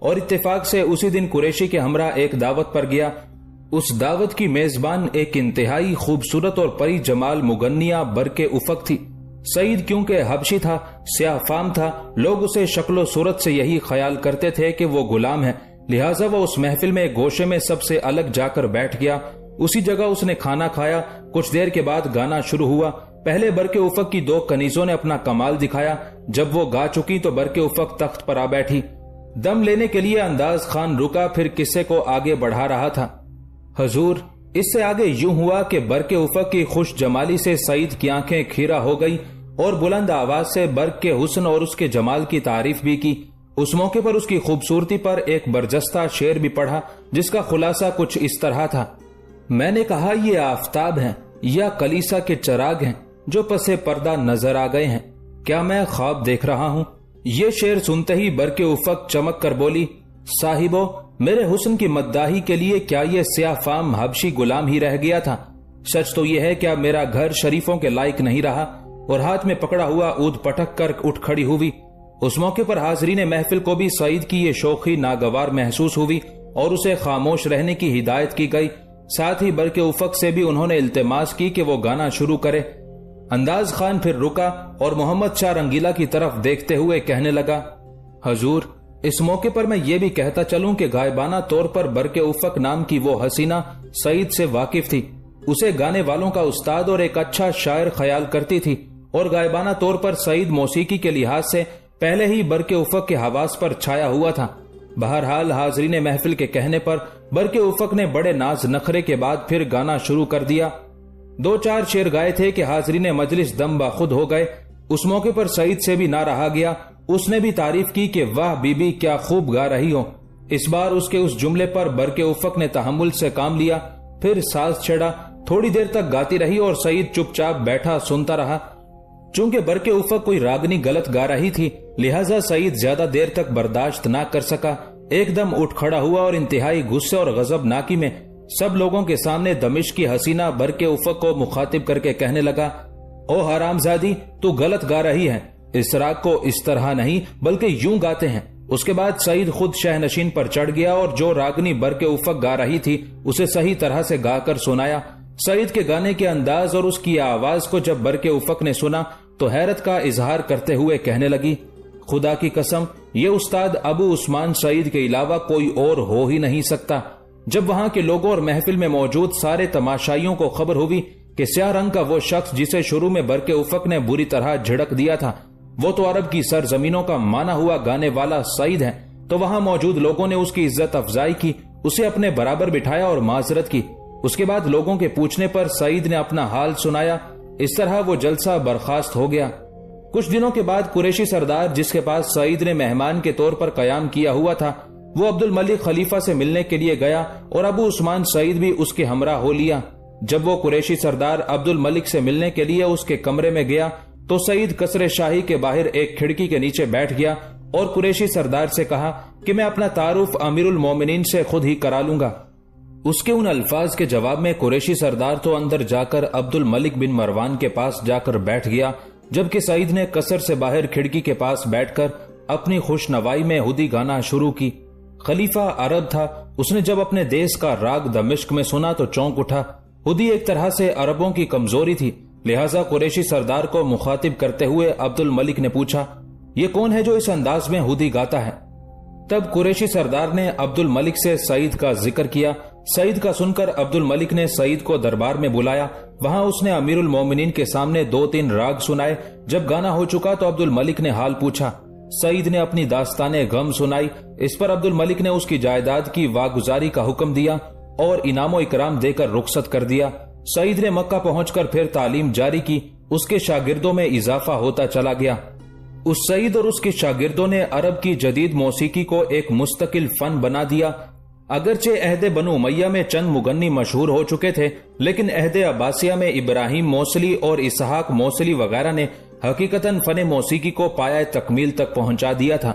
اور اتفاق سے اسی دن قریشی کے ہمراہ ایک دعوت پر گیا۔ اس دعوت کی میزبان ایک انتہائی خوبصورت اور پری جمال مغنیہ برق افق تھی۔ سعید کیونکہ حبشی تھا، سیاہ فام تھا، لوگ اسے شکل و صورت سے یہی خیال کرتے تھے کہ وہ غلام ہے، لہٰذا وہ اس محفل میں گوشے میں سب سے الگ جا کر بیٹھ گیا۔ اسی جگہ اس نے کھانا کھایا۔ کچھ دیر کے بعد گانا شروع ہوا۔ پہلے برق افق کی 2 کنیزوں نے اپنا کمال دکھایا۔ جب وہ گا چکی تو برق افق تخت پر آ بیٹھی۔ دم لینے کے لیے انداز خان رکا، پھر قصے کو آگے بڑھا رہا تھا۔ حضور، اس سے آگے یوں ہوا کہ برق افق کی خوش جمالی سے سعید کی آنکھیں کھیرا ہو گئی اور بلند آواز سے برق کے حسن اور اس کے جمال کی تعریف بھی کی۔ اس موقع پر اس کی خوبصورتی پر ایک برجستہ شعر بھی پڑھا جس کا خلاصہ کچھ اس طرح تھا: میں نے کہا یہ آفتاب ہیں یا کلیسا کے چراغ ہیں جو پسے پردہ نظر آ گئے ہیں، کیا میں خواب دیکھ رہا ہوں؟ یہ شعر سنتے ہی برق افق چمک کر بولی: صاحبو، میرے حسن کی مداحی کے لیے کیا یہ سیاہ فام حبشی غلام ہی رہ گیا تھا؟ سچ تو یہ ہے کیا میرا گھر شریفوں کے لائق نہیں رہا؟ اور ہاتھ میں پکڑا ہوا عود پٹک کر اٹھ کھڑی ہوئی۔ اس موقع پر حاضرین محفل کو بھی سعید کی یہ شوخی ناگوار محسوس ہوئی اور اسے خاموش رہنے کی ہدایت کی گئی۔ ساتھ ہی برق افق سے بھی انہوں نے التماس کی کہ وہ گانا شروع کرے۔ انداز خان پھر رکا اور محمد شاہ رنگیلا کی طرف دیکھتے ہوئے کہنے لگا: حضور، اس موقع پر میں یہ بھی کہتا چلوں کہ غائبانہ طور پر برق افق نام کی وہ حسینہ سعید سے واقف تھی، اسے گانے والوں کا استاد اور ایک اچھا شاعر خیال کرتی تھی، اور غائبانہ طور پر سعید موسیقی کے لحاظ سے پہلے ہی برق افق کے حواس پر چھایا ہوا تھا۔ بہرحال حاضرین محفل کے کہنے پر برق افق نے بڑے ناز نخرے کے بعد پھر گانا شروع کر دیا۔ 2-4 شعر گائے تھے کہ حاضرین مجلس دم بخود ہو گئے۔ اس موقع پر سعید سے بھی نہ رہا گیا، اس نے بھی تعریف کی کہ واہ بی بی کیا خوب گا رہی ہو۔ اس بار اس کے اس جملے پر برق افق نے تحمل سے کام لیا، پھر ساز چھڑا، تھوڑی دیر تک گاتی رہی اور سعید چپ چاپ بیٹھا سنتا رہا۔ چونکہ برق افق کوئی راگنی غلط گا رہی تھی، لہٰذا سعید زیادہ دیر تک برداشت نہ کر سکا، ایک دم اٹھ کھڑا ہوا اور انتہائی غصے اور غضب ناکی میں سب لوگوں کے سامنے دمشق کی حسینہ برق افق کو مخاطب کر کے کہنے لگا: او حرام زادی، تو غلط گا رہی ہے، اس راگ کو اس طرح نہیں بلکہ یوں گاتے ہیں۔ اس کے بعد سعید خود شہ نشین پر چڑھ گیا اور جو راگنی برق افق گا رہی تھی اسے صحیح طرح سے گا کر سنایا۔ سعید کے گانے کے انداز اور اس کی آواز کو جب برق افق نے سنا تو حیرت کا اظہار کرتے ہوئے کہنے لگی: خدا کی قسم، یہ استاد ابو عثمان سعید کے علاوہ کوئی اور ہو ہی نہیں سکتا۔ جب وہاں کے لوگوں اور محفل میں موجود سارے تماشائیوں کو خبر ہوئی کہ سیاہ رنگ کا وہ شخص جسے شروع میں برق افق نے بری طرح جھڑک دیا تھا وہ تو عرب کی سرزمینوں کا مانا ہوا گانے والا سعید ہے، تو وہاں موجود لوگوں نے اس کی عزت افزائی کی، اسے اپنے برابر بٹھایا اور معذرت کی۔ اس کے بعد لوگوں کے پوچھنے پر سعید نے اپنا حال سنایا۔ اس طرح وہ جلسہ برخاست ہو گیا۔ کچھ دنوں کے بعد قریشی سردار جس کے پاس سعید نے مہمان کے طور پر قیام کیا ہوا تھا، وہ عبد الملک خلیفہ سے ملنے کے لیے گیا اور ابو عثمان سعید بھی اس کے ہمراہ ہو لیا۔ جب وہ قریشی سردار عبد الملک سے ملنے کے لیے اس کے کمرے میں گیا تو سعید قصر شاہی کے باہر ایک کھڑکی کے نیچے بیٹھ گیا اور قریشی سردار سے کہا کہ میں اپنا تعارف امیر المومنین سے خود ہی کرا لوں گا۔ اس کے ان الفاظ کے جواب میں قریشی سردار تو اندر جا کر عبد الملک بن مروان کے پاس جا کر بیٹھ گیا، جبکہ سعید نے قصر سے باہر کھڑکی کے پاس بیٹھ کر اپنی خوش نوائی میں ہدی گانا شروع کی۔ خلیفہ عرب تھا، اس نے جب اپنے دیس کا راگ دمشق میں سنا تو چونک اٹھا۔ ہدی ایک طرح سے عربوں کی کمزوری تھی، لہٰذا قریشی سردار کو مخاطب کرتے ہوئے عبد الملک نے پوچھا: یہ کون ہے جو اس انداز میں ہدی گاتا ہے؟ تب قریشی سردار نے عبد الملک سے سعید کا ذکر کیا۔ سعید کا سن کر عبد الملک نے سعید کو دربار میں بلایا، وہاں اس نے امیر المومنین کے سامنے 2-3 راگ سنائے۔ جب گانا ہو چکا تو عبد الملک نے حال پوچھا۔ سعید نے اپنی داستان غم سنائی۔ اس پر عبد الملک نے اس کی جائیداد کی واگزاری کا حکم دیا اور انعام و اکرام دے کر رخصت کر دیا۔ سعید نے مکہ پہنچ کر پھر تعلیم جاری کی، اس کے شاگردوں میں اضافہ ہوتا چلا گیا۔ اس سعید اور اس کے شاگردوں نے عرب کی جدید موسیقی کو ایک مستقل فن بنا دیا۔ اگرچہ عہد بنو امیہ میں چند مغنی مشہور ہو چکے تھے، لیکن عہد عباسیہ میں ابراہیم موصلی اور اسحاق موصلی وغیرہ نے حقیقتاً فن موسیقی کو پایہ تکمیل تک پہنچا دیا تھا۔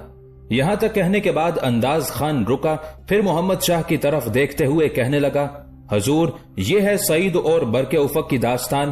یہاں تک کہنے کے بعد انداز خان رکا، پھر محمد شاہ کی طرف دیکھتے ہوئے کہنے لگا: حضور، یہ ہے سعید اور برق افق کی داستان،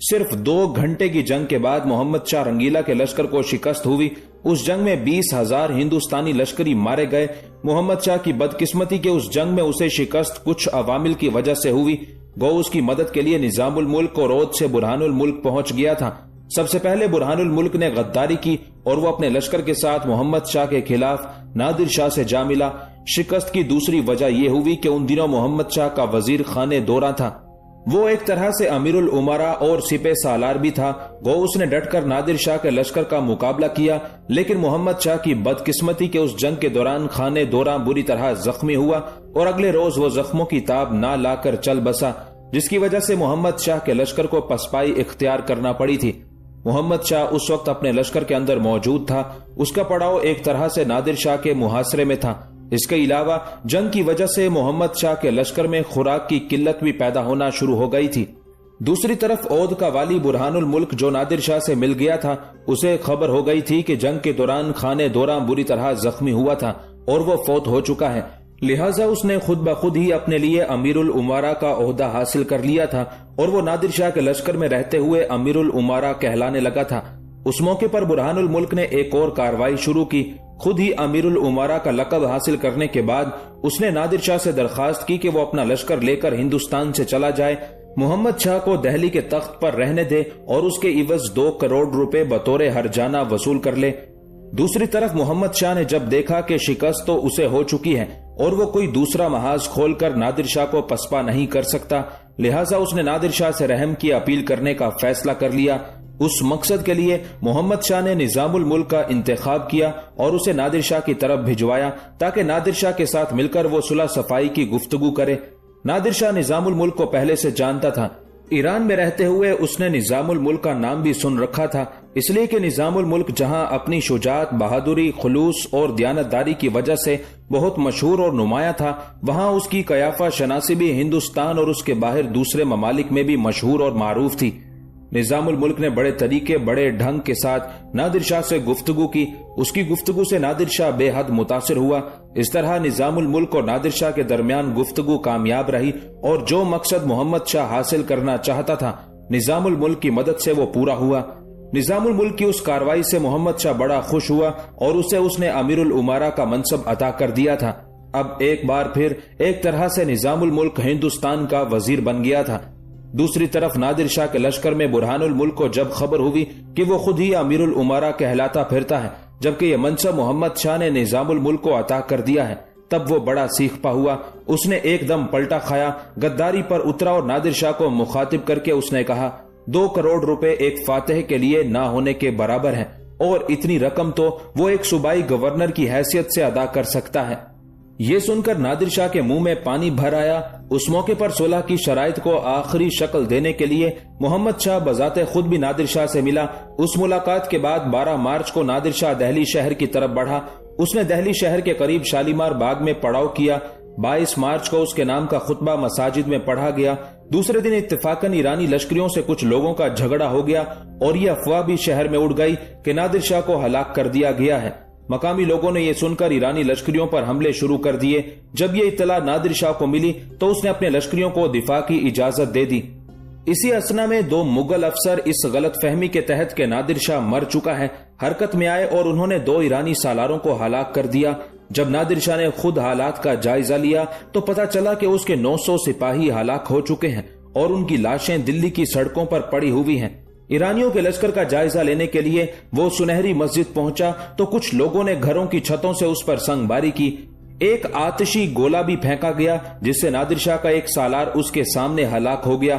صرف 2 گھنٹے کی جنگ کے بعد محمد شاہ رنگیلا کے لشکر کو شکست ہوئی۔ اس جنگ میں 20,000 ہندوستانی لشکری مارے گئے۔ محمد شاہ کی بدقسمتی کہ اس جنگ میں اسے شکست کچھ عوامل کی وجہ سے ہوئی، گو اس کی مدد کے لیے نظام الملک اور اودھ سے برہان الملک پہنچ گیا تھا۔ سب سے پہلے برہان الملک نے غداری کی اور وہ اپنے لشکر کے ساتھ محمد شاہ کے خلاف نادر شاہ سے جا ملا۔ شکست کی دوسری وجہ یہ ہوئی کہ ان دنوں محمد شاہ کا وزیر خانے دورہ تھا، وہ ایک طرح سے امیر الامراء اور سپہ سالار بھی تھا، گو اس نے ڈٹ کر نادر شاہ کے لشکر کا مقابلہ کیا، لیکن محمد شاہ کی بدقسمتی کہ اس جنگ کے دوران خانے دورہ بری طرح زخمی ہوا اور اگلے روز وہ زخموں کی تاب نہ لا کر چل بسا، جس کی وجہ سے محمد شاہ کے لشکر کو پسپائی اختیار کرنا پڑی تھی۔ محمد شاہ اس وقت اپنے لشکر کے اندر موجود تھا، اس کا پڑاؤ ایک طرح سے نادر شاہ کے محاصرے میں تھا۔ اس کے علاوہ جنگ کی وجہ سے محمد شاہ کے لشکر میں خوراک کی قلت بھی پیدا ہونا شروع ہو گئی تھی۔ دوسری طرف اودھ کا والی برہان الملک جو نادر شاہ سے مل گیا تھا، اسے خبر ہو گئی تھی کہ جنگ کے دوران خانے دورہ بری طرح زخمی ہوا تھا اور وہ فوت ہو چکا ہے، لہٰذا اس نے خود بخود ہی اپنے لیے امیر الامراء کا عہدہ حاصل کر لیا تھا اور وہ نادر شاہ کے لشکر میں رہتے ہوئے امیر الامراء کہلانے لگا تھا۔ اس موقع پر برہان الملک نے ایک اور کارروائی شروع کی۔ خود ہی امیر الامراء کا لقب حاصل کرنے کے بعد اس نے نادر شاہ سے درخواست کی کہ وہ اپنا لشکر لے کر ہندوستان سے چلا جائے، محمد شاہ کو دہلی کے تخت پر رہنے دے اور اس کے عوض 2 کروڑ روپے بطور ہرجانہ وصول کر لے۔ دوسری طرف محمد شاہ نے جب دیکھا کہ شکست تو اسے ہو چکی ہے اور وہ کوئی دوسرا محاذ کھول کر نادر شاہ کو پسپا نہیں کر سکتا، لہٰذا اس نے نادر شاہ سے رحم کی اپیل کرنے کا فیصلہ کر لیا۔ اس مقصد کے لیے محمد شاہ نے نظام الملک کا انتخاب کیا اور اسے نادر شاہ کی طرف بھجوایا تاکہ نادر شاہ کے ساتھ مل کر وہ صلح صفائی کی گفتگو کرے۔ نادر شاہ نظام الملک کو پہلے سے جانتا تھا، ایران میں رہتے ہوئے اس نے نظام الملک کا نام بھی سن رکھا تھا، اس لیے کہ نظام الملک جہاں اپنی شجاعت، بہادری، خلوص اور دیانتداری کی وجہ سے بہت مشہور اور نمایاں تھا، وہاں اس کی قیافہ شناسی بھی ہندوستان اور اس کے باہر دوسرے ممالک میں بھی مشہور اور معروف تھی۔ نظام الملک نے بڑے طریقے، بڑے ڈھنگ کے ساتھ نادر شاہ سے گفتگو کی۔ اس کی گفتگو سے نادر شاہ بے حد متاثر ہوا۔ اس طرح نظام الملک اور نادر شاہ کے درمیان گفتگو کامیاب رہی اور جو مقصد محمد شاہ حاصل کرنا چاہتا تھا نظام الملک کی مدد سے وہ پورا ہوا۔ نظام الملک کی اس کارروائی سے محمد شاہ بڑا خوش ہوا اور اسے اس نے امیر الامراء کا منصب عطا کر دیا تھا۔ اب ایک بار پھر ایک طرح سے نظام الملک ہندوستان کا وزیر بن گیا تھا۔ دوسری طرف نادر شاہ کے لشکر میں برہان الملک کو جب خبر ہوئی کہ وہ خود ہی امیر الامراء کہلاتا پھرتا ہے جبکہ یہ منصب محمد شاہ نے نظام الملک کو عطا کر دیا ہے، تب وہ بڑا سیخ پا ہوا۔ اس نے ایک دم پلٹا کھایا، غداری پر اترا اور نادر شاہ کو مخاطب کر کے اس نے کہا، 2 کروڑ روپے ایک فاتح کے لیے نہ ہونے کے برابر ہیں اور اتنی رقم تو وہ ایک صوبائی گورنر کی حیثیت سے ادا کر سکتا ہے۔ یہ سن کر نادر شاہ کے منہ میں پانی بھر آیا۔ اس موقع پر صلح کی شرائط کو آخری شکل دینے کے لیے محمد شاہ بذات خود بھی نادر شاہ سے ملا۔ اس ملاقات کے بعد 12 مارچ کو نادر شاہ دہلی شہر کی طرف بڑھا۔ اس نے دہلی شہر کے قریب شالیمار باغ میں پڑاؤ کیا۔ 22 مارچ کو اس کے نام کا خطبہ مساجد میں پڑھا گیا۔ دوسرے دن اتفاقاً ایرانی لشکریوں سے کچھ لوگوں کا جھگڑا ہو گیا اور یہ افواہ بھی شہر میں اڑ گئی کہ نادر شاہ کو ہلاک کر دیا گیا ہے۔ مقامی لوگوں نے یہ سن کر ایرانی لشکریوں پر حملے شروع کر دیے۔ جب یہ اطلاع نادر شاہ کو ملی تو اس نے اپنے لشکریوں کو دفاع کی اجازت دے دی۔ اسی اثنا میں 2 مغل افسر اس غلط فہمی کے تحت کہ نادر شاہ مر چکا ہے حرکت میں آئے اور انہوں نے 2 ایرانی سالاروں کو ہلاک کر دیا۔ جب نادر شاہ نے خود حالات کا جائزہ لیا تو پتا چلا کہ اس کے 900 سپاہی ہلاک ہو چکے ہیں اور ان کی لاشیں دلی کی سڑکوں پر پڑی ہوئی ہیں۔ ایرانیوں کے لشکر کا جائزہ لینے کے لیے وہ سنہری مسجد پہنچا تو کچھ لوگوں نے گھروں کی چھتوں سے اس پر سنگ باری کی۔ ایک آتشی گولہ بھی پھینکا گیا جس سے نادر شاہ کا ایک سالار اس کے سامنے ہلاک ہو گیا۔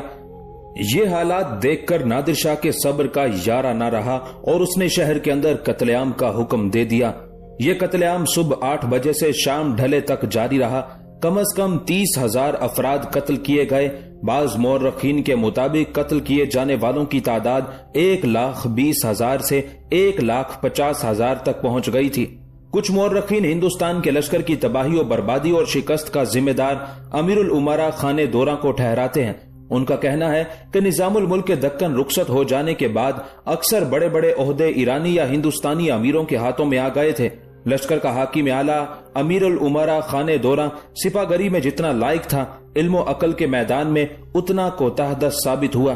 یہ حالات دیکھ کر نادر شاہ کے صبر کا یارہ نہ رہا اور اس نے شہر کے اندر قتل عام کا حکم دے دیا۔ یہ قتل عام صبح 8 بجے سے شام ڈھلے تک جاری رہا۔ کم از کم 30,000 افراد قتل کیے گئے۔ بعض مورخین کے مطابق قتل کیے جانے والوں کی تعداد 1,20,000 سے 1,50,000 تک پہنچ گئی تھی۔ کچھ مورخین ہندوستان کے لشکر کی تباہی و بربادی اور شکست کا ذمہ دار امیر الامراء خانے دورہ کو ٹھہراتے ہیں۔ ان کا کہنا ہے کہ نظام الملک کے دکن رخصت ہو جانے کے بعد اکثر بڑے بڑے عہدے ایرانی یا ہندوستانی امیروں کے ہاتھوں میں آ گئے تھے۔ لشکر کا حاکم اعلیٰ امیر الامراء خانے دورہ سپاہ گری میں جتنا لائق تھا، علم و عقل کے میدان میں اتنا کوتاہ دست ثابت ہوا۔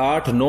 8-9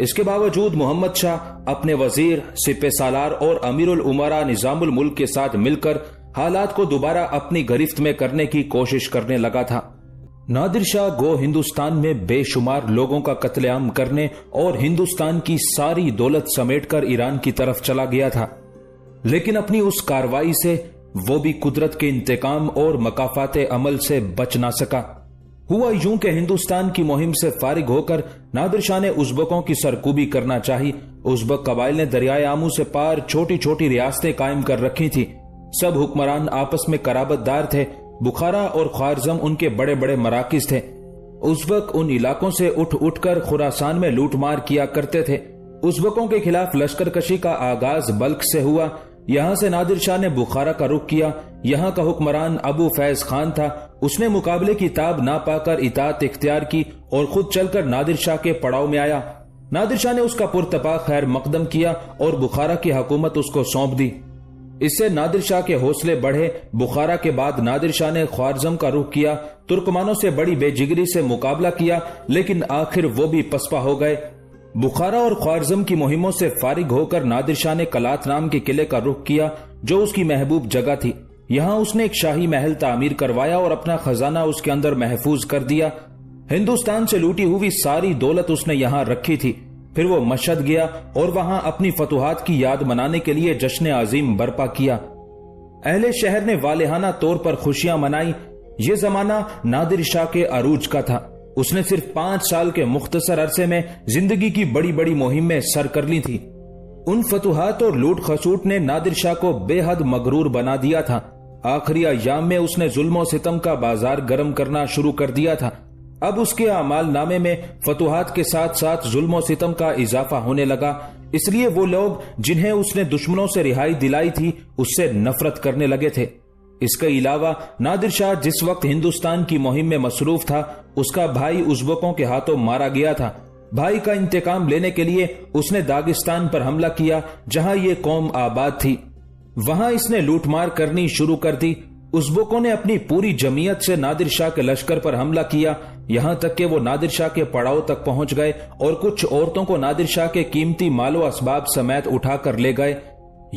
اس کے باوجود محمد شاہ اپنے وزیر، سپہ سالار اور امیر الامراء نظام الملک کے ساتھ مل کر حالات کو دوبارہ اپنی گرفت میں کرنے کی کوشش کرنے لگا تھا۔ نادر شاہ گو ہندوستان میں بے شمار لوگوں کا قتل عام کرنے اور ہندوستان کی ساری دولت سمیٹ کر ایران کی طرف چلا گیا تھا، لیکن اپنی اس کارروائی سے وہ بھی قدرت کے انتقام اور مکافات عمل سے بچ نہ سکا۔ ہوا یوں کہ ہندوستان کی مہم سے فارغ ہو کر نادر شاہ نے ازبکوں کی سرکوبی کرنا چاہی۔ ازبک قبائل نے دریائے آمو سے پار چھوٹی چھوٹی ریاستیں قائم کر رکھی تھی۔ سب حکمران آپس میں قرابت دار تھے۔ بخارا اور خوارزم ان کے بڑے بڑے مراکز تھے۔ ازبک ان علاقوں سے اٹھ اٹھ کر خراسان میں لوٹ مار کیا کرتے تھے۔ ازبکوں کے خلاف لشکر کشی کا آغاز بلخ سے ہوا۔ یہاں سے نادر شاہ نے بخارا کا رخ کیا۔ یہاں کا حکمران ابو فیض خان تھا۔ اس نے مقابلے کی تاب نہ پا کر اطاعت اختیار کی اور خود چل کر نادر شاہ کے پڑاؤ میں آیا۔ نادر شاہ نے اس کا پرتپا خیر مقدم کیا اور بخارا کی حکومت اس کو سونپ دی۔ اس سے نادر شاہ کے حوصلے بڑھے۔ بخارا کے بعد نادر شاہ نے خوارزم کا رخ کیا۔ ترکمانوں سے بڑی بے جگری سے مقابلہ کیا، لیکن آخر وہ بھی پسپا ہو گئے۔ بخارا اور خوارزم کی مہموں سے فارغ ہو کر نادر شاہ نے کلات نام کے قلعے کا رخ کیا، جو اس کی محبوب جگہ تھی۔ یہاں اس نے ایک شاہی محل تعمیر کروایا اور اپنا خزانہ اس کے اندر محفوظ کر دیا۔ ہندوستان سے لوٹی ہوئی ساری دولت اس نے یہاں رکھی تھی۔ پھر وہ مشہد گیا اور وہاں اپنی فتوحات کی یاد منانے کے لیے جشن عظیم برپا کیا۔ اہل شہر نے والہانہ طور پر خوشیاں منائی۔ یہ زمانہ نادر شاہ کے عروج کا تھا۔ اس نے صرف 5 سال کے مختصر عرصے میں زندگی کی بڑی بڑی مہمیں سر کر لی تھی۔ ان فتوحات اور لوٹ خسوٹ نے نادر شاہ کو بے حد مغرور بنا دیا تھا۔ آخری ایام میں اس نے ظلم و ستم کا بازار گرم کرنا شروع کر دیا تھا۔ اب اس کے اعمال نامے میں فتوحات کے ساتھ ساتھ ظلم و ستم کا اضافہ ہونے لگا۔ اس لیے وہ لوگ جنہیں اس نے دشمنوں سے رہائی دلائی تھی اس سے نفرت کرنے لگے تھے۔ اس کے علاوہ نادر شاہ جس وقت ہندوستان کی مہم میں مصروف تھا، اس کا بھائی ازبکوں کے ہاتھوں مارا گیا تھا۔ بھائی کا انتقام لینے کے لیے اس نے داغستان پر حملہ کیا، جہاں یہ قوم آباد تھی۔ وہاں اس نے لوٹ مار کرنی شروع کر دی۔ ازبکوں نے اپنی پوری جمعیت سے نادر شاہ کے لشکر پر حملہ کیا، یہاں تک کہ وہ نادر شاہ کے پڑاؤ تک پہنچ گئے اور کچھ عورتوں کو نادر شاہ کے قیمتی مال و اسباب سمیت اٹھا کر لے گئے۔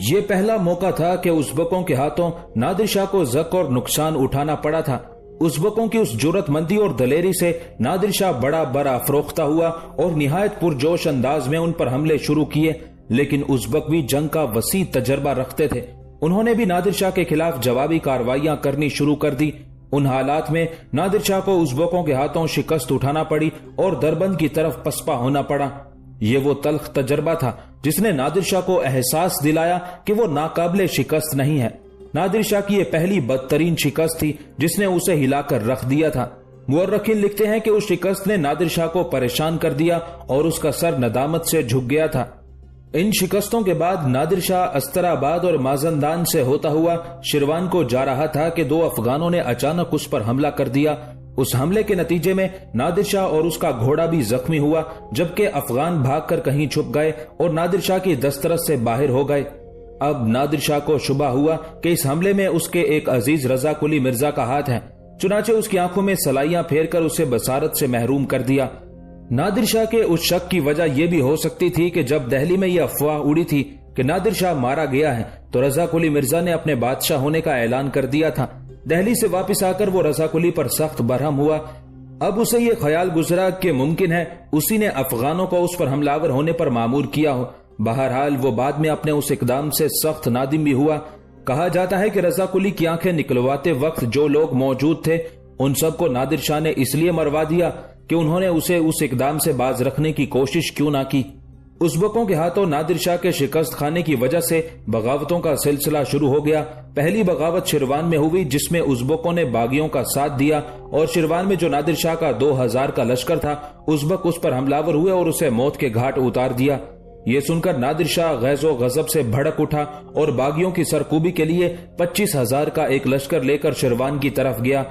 یہ پہلا موقع تھا کہ ازبکوں کے ہاتھوں نادر شاہ کو زک اور نقصان اٹھانا پڑا تھا۔ ازبکوں کی اس جرأت مندی اور دلیری سے نادر شاہ بڑا برافروختہ ہوا اور نہایت پرجوش انداز میں ان پر حملے شروع کیے، لیکن ازبک بھی جنگ کا وسیع تجربہ رکھتے تھے۔ انہوں نے بھی نادر شاہ کے خلاف جوابی کارروائیاں کرنی شروع کر دی۔ ان حالات میں نادر شاہ کو ازبکوں کے ہاتھوں شکست اٹھانا پڑی اور دربند کی طرف پسپا ہونا پڑا۔ یہ وہ تلخ تجربہ تھا جس نے نادر شاہ کو احساس دلایا کہ وہ ناقابل شکست نہیں ہے۔ نادر شاہ کی یہ پہلی بدترین شکست تھی جس نے اسے ہلا کر رکھ دیا تھا۔ مورخین لکھتے ہیں کہ اس شکست نے نادر شاہ کو پریشان کر دیا اور اس کا سر ندامت سے جھک گیا تھا۔ ان شکستوں کے بعد نادر شاہ استرآباد اور مازندان سے ہوتا ہوا شیروان کو جا رہا تھا کہ 2 افغانوں نے اچانک اس پر حملہ کر دیا۔ اس حملے کے نتیجے میں نادر شاہ اور اس کا گھوڑا بھی زخمی ہوا، جبکہ افغان بھاگ کر کہیں چھپ گئے اور نادر شاہ کی دسترس سے باہر ہو گئے۔ اب نادر شاہ کو شبہ ہوا کہ اس حملے میں اس کے ایک عزیز رضا قلی مرزا کا ہاتھ ہے، چنانچہ اس کی آنکھوں میں سلائیاں پھیر کر اسے بصارت سے محروم کر دیا۔ نادر شاہ کے اس شک کی وجہ یہ بھی ہو سکتی تھی کہ جب دہلی میں یہ افواہ اڑی تھی کہ نادر شاہ مارا گیا ہے تو رضا قلی مرزا نے اپنے بادشاہ ہونے کا اعلان کر دیا تھا۔ دہلی سے واپس آ کر وہ رضا قلی پر سخت برہم ہوا۔ اب اسے یہ خیال گزرا کہ ممکن ہے اسی نے افغانوں کو اس پر حملہ ور ہونے پر مامور کیا ہو۔ بہرحال وہ بعد میں اپنے اس اقدام سے سخت نادم بھی ہوا۔ کہا جاتا ہے کہ رضا قلی کی آنکھیں نکلواتے وقت جو لوگ موجود تھے ان سب کو نادر شاہ نے اس لیے مروا دیا کہ انہوں نے اسے اس اقدام سے باز رکھنے کی کوشش کیوں نہ کی۔ ازبکوں کے ہاتھوں نادر شاہ کے شکست کھانے کی وجہ سے بغاوتوں کا سلسلہ شروع ہو گیا۔ پہلی بغاوت شیروان میں ہوئی جس میں ازبکوں نے باغیوں کا ساتھ دیا، اور شیروان میں جو نادر شاہ کا 2000 کا لشکر تھا، ازبک اس پر حملہ ور ہوئے اور اسے موت کے گھاٹ اتار دیا۔ یہ سن کر نادر شاہ غیظ و غضب سے بھڑک اٹھا اور باغیوں کی سرکوبی کے لیے 25,000 کا ایک لشکر لے کر شیروان کی طرف گیا۔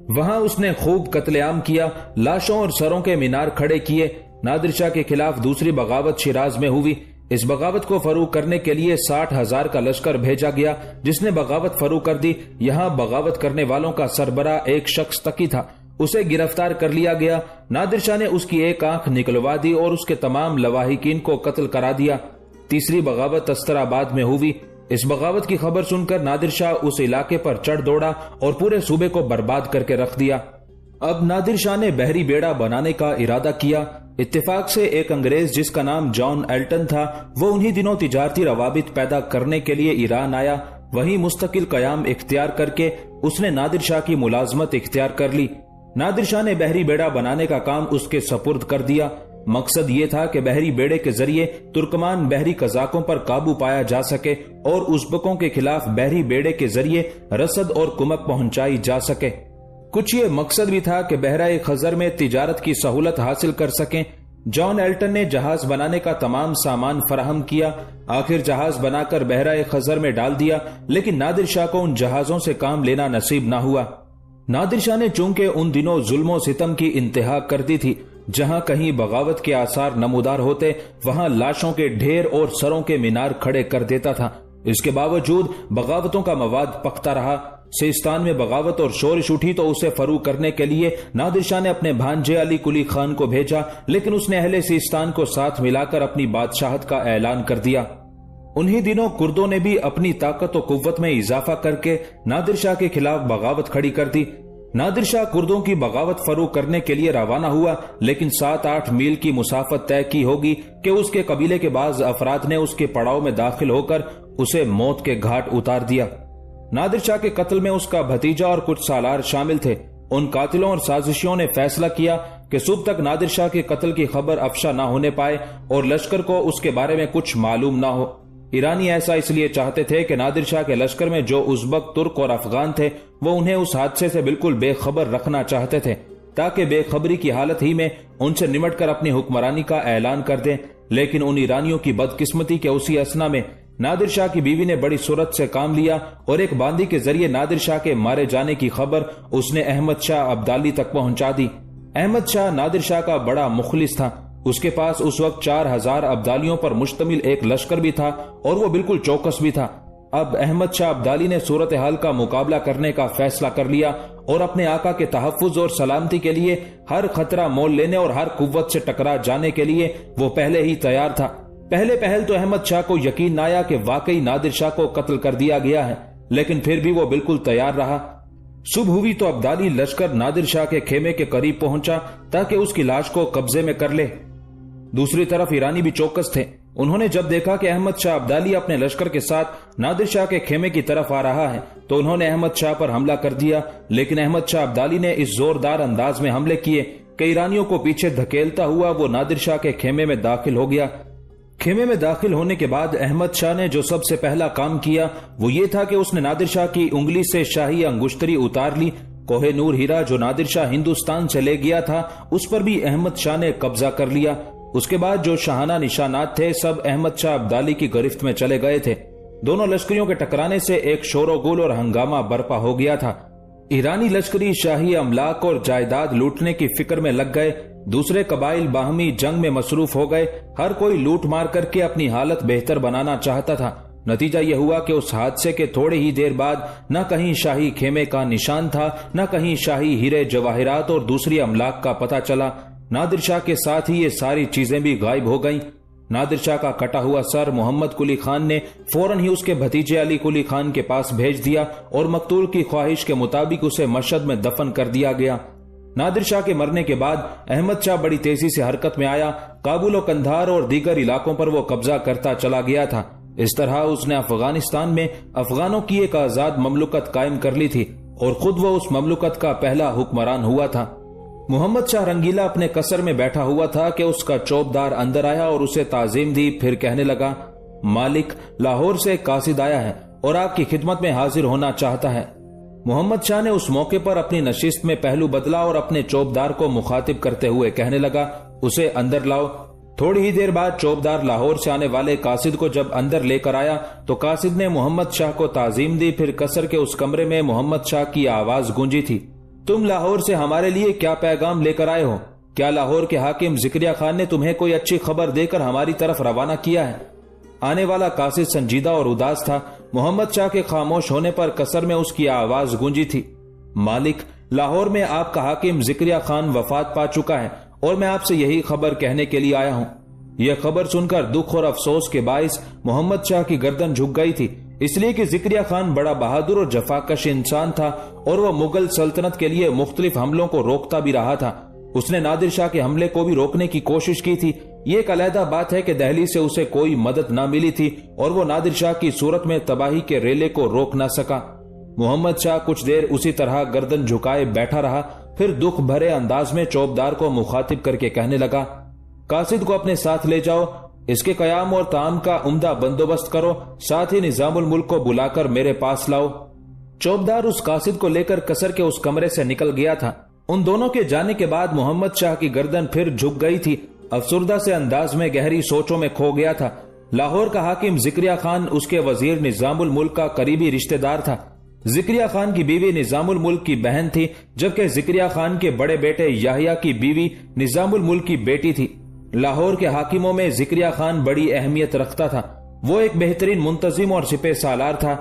وہاں اس نے خوب قتل عام کیا، لاشوں اور سروں کے مینار کھڑے کیے۔ نادر شاہ کے خلاف دوسری بغاوت شیراز میں ہوئی۔ اس بغاوت کو فروغ کرنے کے لیے 60,000 کا لشکر بھیجا گیا جس نے بغاوت فروغ کر دی۔ یہاں بغاوت کرنے والوں کا سربراہ ایک شخص تقی تھا اسے گرفتار کر لیا گیا۔ نادر شاہ نے اس کی ایک آنکھ نکلوا دی اور اس کے تمام لواحقین کو قتل کرا دیا۔ تیسری بغاوت استراباد میں ہوئی۔ اس بغاوت کی خبر سن کر نادر شاہ اس علاقے پر چڑھ دوڑا اور پورے صوبے کو برباد کر کے رکھ دیا۔ اب نادر شاہ نے بحری بیڑا بنانے کا ارادہ کیا۔ اتفاق سے ایک انگریز جس کا نام جان ایلٹن تھا، وہ انہی دنوں تجارتی روابط پیدا کرنے کے لیے ایران آیا۔ وہیں مستقل قیام اختیار کر کے اس نے نادر شاہ کی ملازمت اختیار کر لی۔ نادر شاہ نے بحری بیڑا بنانے کا کام اس کے سپرد کر دیا۔ مقصد یہ تھا کہ بحری بیڑے کے ذریعے ترکمان بحری قزاقوں پر قابو پایا جا سکے اور ازبکوں کے خلاف بحری بیڑے کے ذریعے رسد اور کمک پہنچائی جا سکے۔ کچھ یہ مقصد بھی تھا کہ بحرہ خزر میں تجارت کی سہولت حاصل کر سکیں۔ جان ایلٹن نے جہاز بنانے کا تمام سامان فراہم کیا۔ آخر جہاز بنا کر بحرہ خزر میں ڈال دیا، لیکن نادر شاہ کو ان جہازوں سے کام لینا نصیب نہ ہوا۔ نادر شاہ نے چونکہ ان دنوں ظلم و ستم کی انتہا کر دی تھی، جہاں کہیں بغاوت کے آثار نمودار ہوتے وہاں لاشوں کے ڈھیر اور سروں کے مینار کھڑے کر دیتا تھا۔ اس کے باوجود بغاوتوں کا مواد پختہ رہا۔ سیستان میں بغاوت اور شورش اٹھی تو اسے فروغ کرنے کے لیے نادر شاہ نے اپنے بھانجے علی قلی خان کو بھیجا، لیکن اس نے اہل سیستان کو ساتھ ملا کر اپنی بادشاہت کا اعلان کر دیا۔ انہی دنوں کردوں نے بھی اپنی طاقت و قوت میں اضافہ کر کے نادر شاہ کے خلاف بغاوت کھڑی کر دی۔ نادر شاہ کردوں کی بغاوت فروغ کرنے کے لیے روانہ ہوا، لیکن 7-8 میل کی مسافت طے کی ہوگی کہ اس کے قبیلے کے بعض افراد نے اس کے پڑاؤ میں داخل ہو کر اسے موت کے گھاٹ اتار دیا۔ نادر شاہ کے قتل میں اس کا بھتیجا اور کچھ سالار شامل تھے۔ ان قاتلوں اور سازشیوں نے فیصلہ کیا کہ صبح تک نادر شاہ کے قتل کی خبر افشا نہ ہونے پائے اور لشکر کو اس کے بارے میں کچھ معلوم نہ ہو۔ ایرانی ایسا اس لیے چاہتے تھے کہ نادر شاہ کے لشکر میں جو ازبک، ترک اور افغان تھے وہ انہیں اس حادثے سے بالکل بے خبر رکھنا چاہتے تھے، تاکہ بے خبری کی حالت ہی میں ان سے نمٹ کر اپنی حکمرانی کا اعلان کر دیں۔ لیکن ان ایرانیوں کی بدقسمتی کے اسی اثنا میں نادر شاہ کی بیوی نے بڑی سرعت سے کام لیا اور ایک باندی کے ذریعے نادر شاہ کے مارے جانے کی خبر اس نے احمد شاہ ابدالی تک پہنچا دی۔ احمد شاہ نادر شاہ کا بڑا مخلص تھا۔ اس کے پاس اس وقت 4000 ابدالیوں پر مشتمل ایک لشکر بھی تھا اور وہ بالکل چوکس بھی تھا۔ اب احمد شاہ ابدالی نے صورتحال کا مقابلہ کرنے کا فیصلہ کر لیا اور اپنے آقا کے تحفظ اور سلامتی کے لیے ہر خطرہ مول لینے اور ہر قوت سے ٹکرا جانے کے لیے وہ پہلے ہی تیار تھا۔ پہل تو احمد شاہ کو یقین نہ آیا کہ واقعی نادر شاہ کو قتل کر دیا گیا ہے، لیکن پھر بھی وہ بالکل تیار رہا۔ صبح ہوئی تو ابدالی لشکر نادر شاہ کے خیمے کے قریب پہنچا تاکہ اس کی لاش کو قبضے میں کر لے۔ دوسری طرف ایرانی بھی چوکس تھے۔ انہوں نے جب دیکھا کہ احمد شاہ ابدالی اپنے لشکر کے ساتھ نادر شاہ کے خیمے کی طرف آ رہا ہے تو انہوں نے احمد شاہ پر حملہ کر دیا، لیکن احمد شاہ ابدالی نے اس زوردار انداز میں حملے کیے کہ ایرانیوں کو پیچھے دھکیلتا ہوا وہ نادر شاہ کے خیمے میں داخل ہو گیا۔ خیمے میں داخل ہونے کے بعد احمد شاہ نے جو سب سے پہلا کام کیا وہ یہ تھا کہ اس نے نادر شاہ کی انگلی سے شاہی انگشتری اتار لی۔ کوہ نور ہیرا جو نادر شاہ ہندوستان سے لے گیا تھا اس پر بھی احمد شاہ نے قبضہ کر لیا۔ اس کے بعد جو شاہانہ نشانات تھے سب احمد شاہ ابدالی کی گرفت میں چلے گئے تھے۔ دونوں لشکریوں کے ٹکرانے سے ایک شور و گول اور ہنگامہ برپا ہو گیا تھا۔ ایرانی لشکری شاہی املاک اور جائیداد لوٹنے کی فکر میں لگ گئے، دوسرے قبائل باہمی جنگ میں مصروف ہو گئے، ہر کوئی لوٹ مار کر کے اپنی حالت بہتر بنانا چاہتا تھا۔ نتیجہ یہ ہوا کہ اس حادثے کے تھوڑے ہی دیر بعد نہ کہیں شاہی خیمے کا نشان تھا، نہ کہیں شاہی ہیرے جواہرات اور دوسری املاک کا پتہ چلا۔ نادر شاہ کے ساتھ ہی یہ ساری چیزیں بھی غائب ہو گئیں۔ نادر شاہ کا کٹا ہوا سر محمد قلی خان نے فوراً ہی اس کے بھتیجے علی قلی خان کے پاس بھیج دیا اور مقتول کی خواہش کے مطابق اسے مشہد میں دفن کر دیا گیا۔ نادر شاہ کے مرنے کے بعد احمد شاہ بڑی تیزی سے حرکت میں آیا۔ کابل و قندھار اور دیگر علاقوں پر وہ قبضہ کرتا چلا گیا تھا۔ اس طرح اس نے افغانستان میں افغانوں کی ایک آزاد مملکت قائم کر لی تھی اور خود وہ اس مملکت کا پہلا حکمران ہوا تھا۔ محمد شاہ رنگیلا اپنے قصر میں بیٹھا ہوا تھا کہ اس کا چوبدار اندر آیا اور اسے تعظیم دی، پھر کہنے لگا، مالک، لاہور سے ایک قاصد آیا ہے اور آپ کی خدمت میں حاضر ہونا چاہتا ہے۔ محمد شاہ نے اس موقع پر اپنی نشست میں پہلو بدلا اور اپنے چوبدار کو مخاطب کرتے ہوئے کہنے لگا، اسے اندر لاؤ۔ تھوڑی ہی دیر بعد چوبدار لاہور سے آنے والے قاصد کو جب اندر لے کر آیا تو قاصد نے محمد شاہ کو تعظیم دی، پھر قصر کے اس کمرے میں محمد شاہ کی آواز گونجی تھی، تم لاہور سے ہمارے لیے کیا پیغام لے کر آئے ہو؟ کیا لاہور کے حاکم ذکریہ خان نے تمہیں کوئی اچھی خبر دے کر ہماری طرف روانہ کیا ہے؟ آنے والا قاصد سنجیدہ اور اداس تھا۔ محمد شاہ کے خاموش ہونے پر قصر میں اس کی آواز گونجی تھی، مالک، لاہور میں آپ کا حاکم ذکریہ خان وفات پا چکا ہے اور میں آپ سے یہی خبر کہنے کے لیے آیا ہوں۔ یہ خبر سن کر دکھ اور افسوس کے باعث محمد شاہ کی گردن جھک گئی تھی، اس لیے کہ ذکریہ خان بڑا بہادر اور جفاکش انسان تھا اور وہ مغل سلطنت کے لیے مختلف حملوں کو روکتا بھی رہا تھا۔ اس نے نادر شاہ کے حملے کو بھی روکنے کی کوشش کی تھی۔ یہ ایک علیحدہ بات ہے کہ دہلی سے اسے کوئی مدد نہ ملی تھی اور وہ نادر شاہ کی صورت میں تباہی کے ریلے کو روک نہ سکا۔ محمد شاہ کچھ دیر اسی طرح گردن جھکائے بیٹھا رہا، پھر دکھ بھرے انداز میں چوبدار کو مخاطب کر کے کہنے لگا، قاصد کو اپنے ساتھ لے جاؤ، اس کے قیام اور طعام کا عمدہ بندوبست کرو، ساتھ ہی نظام الملک کو بلا کر میرے پاس لاؤ۔ چوبدار اس قاصد کو لے کر قصر کے اس کمرے سے نکل گیا تھا۔ ان دونوں کے جانے کے بعد محمد شاہ کی گردن پھر جھک گئی تھی، افسردہ سے انداز میں گہری سوچوں میں کھو گیا تھا۔ لاہور کا حاکم ذکریہ خان اس کے وزیر نظام الملک کا قریبی رشتہ دار تھا۔ ذکریہ خان کی بیوی نظام الملک کی بہن تھی، جبکہ ذکریہ خان کے بڑے بیٹے یحییٰ کی بیوی نظام الملک کی بیٹی تھی۔ لاہور کے حاکموں میں ذکریہ خان بڑی اہمیت رکھتا تھا۔ وہ ایک بہترین منتظم اور سپہ سالار تھا۔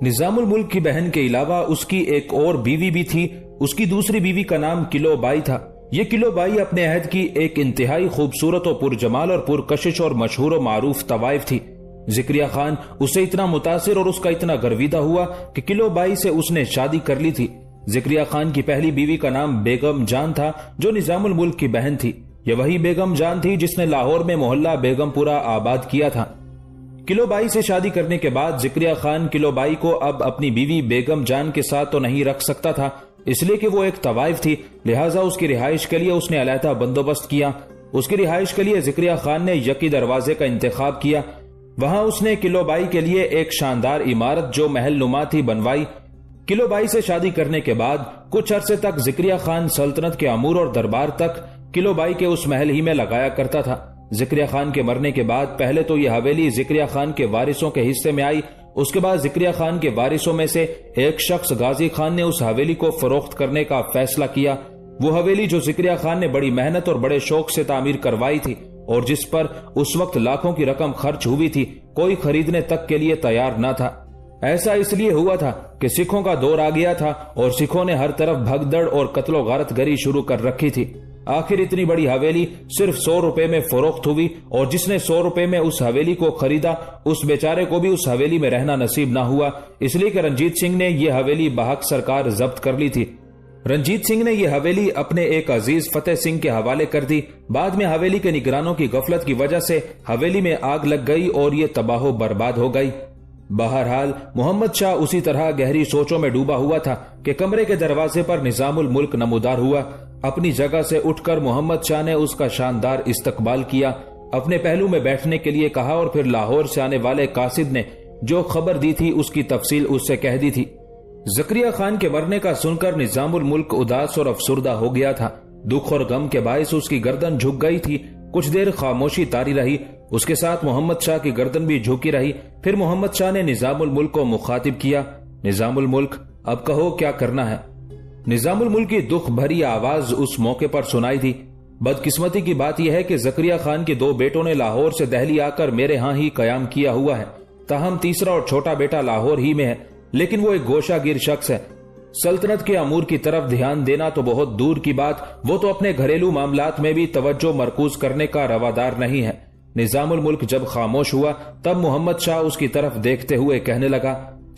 نظام الملک کی بہن کے علاوہ اس کی ایک اور بیوی بھی تھی۔ اس کی دوسری بیوی کا نام کلو بائی تھا۔ یہ کلو بائی اپنے عہد کی ایک انتہائی خوبصورت و پرجمال اور پرکشش اور مشہور و معروف طوائف تھی۔ ذکریہ خان اس سے اتنا متاثر اور اس کا اتنا گرویدہ ہوا کہ کلو بائی سے اس نے شادی کر لی تھی۔ ذکریہ خان کی پہلی بیوی کا نام بیگم جان تھا، جو نظام الملک کی بہن تھی۔ یہ وہی بیگم جان تھی جس نے لاہور میں محلہ بیگم پورہ آباد کیا تھا۔ کلو بائی سے شادی کرنے کے بعد ذکریہ خان کلو بائی کو اب اپنی بیوی بیگم جان کے ساتھ تو نہیں رکھ سکتا تھا، اس لیے کہ وہ ایک طوائف تھی، لہٰذا اس کی رہائش کے لیے اس نے علیحدہ بندوبست کیا۔ اس کی رہائش کے لیے ذکریہ خان نے یکی دروازے کا انتخاب کیا۔ وہاں اس نے کلو بائی کے لیے ایک شاندار عمارت جو محل نما تھی بنوائی۔ کلو بائی سے شادی کرنے کے بعد کچھ عرصے تک ذکریہ خان سلطنت کے امور اور دربار تک کلو بائی کے اس محل ہی میں لگایا کرتا تھا۔ ذکریہ خان کے مرنے کے بعد پہلے تو یہ حویلی ذکریہ خان کے وارثوں کے حصے میں آئی، اس کے بعد ذکریہ خان کے وارثوں میں سے ایک شخص غازی خان نے اس حویلی کو فروخت کرنے کا فیصلہ کیا۔ وہ حویلی جو ذکریہ خان نے بڑی محنت اور بڑے شوق سے تعمیر کروائی تھی اور جس پر اس وقت لاکھوں کی رقم خرچ ہوئی تھی، کوئی خریدنے تک کے لیے تیار نہ تھا۔ ایسا اس لیے ہوا تھا کہ سکھوں کا دور آ گیا تھا اور سکھوں نے ہر طرف بھگدڑ اور قتل و غارت گری شروع کر رکھی تھی۔ آخر اتنی بڑی حویلی صرف 100 روپے میں فروخت ہوئی اور جس نے 100 روپے میں اس حویلی کو خریدا اس بیچارے کو بھی اس حویلی میں رہنا نصیب نہ ہوا، اس لیے کہ رنجیت سنگھ نے یہ حویلی بحق سرکار ضبط کر لی تھی۔ رنجیت سنگھ نے یہ حویلی اپنے ایک عزیز فتح سنگھ کے حوالے کر دی۔ بعد میں حویلی کے نگرانوں کی غفلت کی وجہ سے حویلی میں آگ لگ گئی اور یہ تباہ و برباد ہو گئی۔ بہرحال محمد شاہ اسی طرح گہری سوچوں میں ڈوبا ہوا تھا کہ کمرے کے دروازے پر نظام الملک نمودار ہوا۔ اپنی جگہ سے اٹھ کر محمد شاہ نے اس کا شاندار استقبال کیا، اپنے پہلو میں بیٹھنے کے لیے کہا اور پھر لاہور سے آنے والے قاصد نے جو خبر دی تھی اس کی تفصیل اس سے کہہ دی تھی۔ ذکریہ خان کے مرنے کا سن کر نظام الملک اداس اور افسردہ ہو گیا تھا۔ دکھ اور غم کے باعث اس کی گردن جھک گئی تھی۔ کچھ دیر خاموشی طاری رہی، اس کے ساتھ محمد شاہ کی گردن بھی جھکی رہی۔ پھر محمد شاہ نے نظام الملک کو مخاطب کیا، نظام الملک اب کہو کیا کرنا ہے۔ نظام الملک کی دکھ بھری آواز اس موقع پر سنائی تھی۔ بدقسمتی کی بات یہ ہے کہ ذکریہ خان کے 2 بیٹوں نے لاہور سے دہلی آ کر میرے ہاں ہی قیام کیا ہوا ہے، تاہم تیسرا اور چھوٹا بیٹا لاہور ہی میں ہے، لیکن وہ ایک گوشہ گیر شخص ہے۔ سلطنت کے امور کی طرف دھیان دینا تو بہت دور کی بات، وہ تو اپنے گھریلو معاملات میں بھی توجہ مرکوز کرنے کا روادار نہیں ہے۔ نظام الملک جب خاموش ہوا تب محمد شاہ اس کی طرف دیکھتے ہوئے کہنے لگا،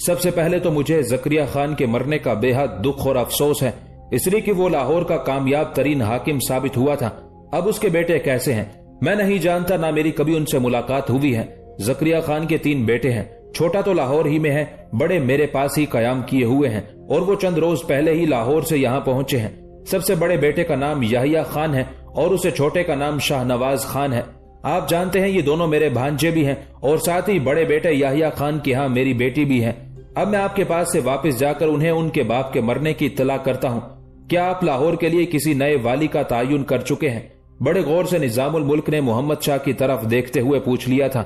سب سے پہلے تو مجھے ذکریہ خان کے مرنے کا بے حد دکھ اور افسوس ہے، اس لیے کہ وہ لاہور کا کامیاب ترین حاکم ثابت ہوا تھا۔ اب اس کے بیٹے کیسے ہیں میں نہیں جانتا، نہ میری کبھی ان سے ملاقات ہوئی ہے۔ ذکریہ خان کے 3 بیٹے ہیں، چھوٹا تو لاہور ہی میں ہے، بڑے میرے پاس ہی قیام کیے ہوئے ہیں اور وہ چند روز پہلے ہی لاہور سے یہاں پہنچے ہیں۔ سب سے بڑے بیٹے کا نام یحییٰ خان ہے اور اسے چھوٹے کا نام شاہ نواز خان ہے۔ آپ جانتے ہیں یہ دونوں میرے بھانجے بھی ہیں اور ساتھ ہی بڑے بیٹے یحییٰ خان کی ہاں میری بیٹی بھی ہے۔ اب میں آپ کے پاس سے واپس جا کر انہیں ان کے باپ کے مرنے کی اطلاع کرتا ہوں۔ کیا آپ لاہور کے لیے کسی نئے والی کا تعین کر چکے ہیں؟ بڑے غور سے نظام الملک نے محمد شاہ کی طرف دیکھتے ہوئے پوچھ لیا تھا۔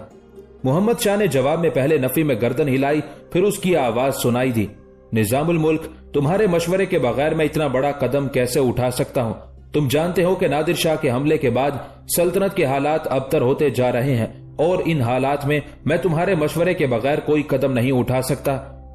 محمد شاہ نے جواب میں پہلے نفی میں گردن ہلائی، پھر اس کی آواز سنائی دی، نظام الملک تمہارے مشورے کے بغیر میں اتنا بڑا قدم کیسے اٹھا سکتا ہوں؟ تم جانتے ہو کہ نادر شاہ کے حملے کے بعد سلطنت کے حالات ابتر ہوتے جا رہے ہیں اور ان حالات میں میں تمہارے مشورے کے بغیر کوئی قدم نہیں اٹھا سکتا۔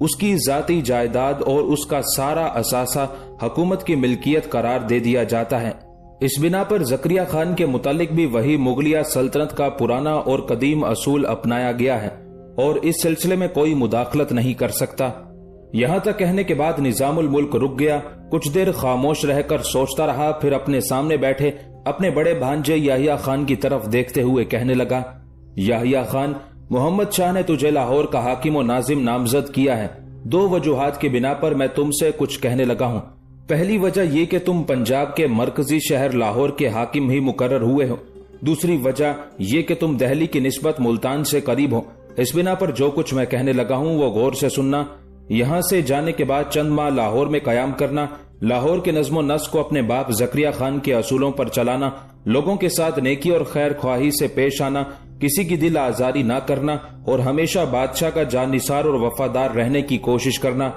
اس کی ذاتی جائیداد اور اس کا سارا اثاثہ حکومت کی ملکیت قرار دے دیا جاتا ہے۔ اس بنا پر زکریا خان کے متعلق بھی وہی مغلیہ سلطنت کا پرانا اور قدیم اصول اپنایا گیا ہے اور اس سلسلے میں کوئی مداخلت نہیں کر سکتا۔ یہاں تک کہنے کے بعد نظام الملک رک گیا، کچھ دیر خاموش رہ کر سوچتا رہا، پھر اپنے سامنے بیٹھے اپنے بڑے بھانجے یحییٰ خان کی طرف دیکھتے ہوئے کہنے لگا، یحییٰ خان، محمد شاہ نے تجھے لاہور کا حاکم و ناظم نامزد کیا ہے۔ 2 وجوہات کی بنا پر میں تم سے کچھ کہنے لگا ہوں۔ پہلی وجہ یہ کہ تم پنجاب کے مرکزی شہر لاہور کے حاکم ہی مقرر ہوئے ہو، دوسری وجہ یہ کہ تم دہلی کی نسبت ملتان سے قریب ہو۔ اس بنا پر جو کچھ میں کہنے لگا ہوں وہ غور سے سننا۔ یہاں سے جانے کے بعد چند ماہ لاہور میں قیام کرنا، لاہور کے نظم و نسق کو اپنے باپ زکریا خان کے اصولوں پر چلانا، لوگوں کے ساتھ نیکی اور خیر خواہی سے پیش آنا، کسی کی دل آزاری نہ کرنا اور ہمیشہ بادشاہ کا جانثار اور وفادار رہنے کی کوشش کرنا۔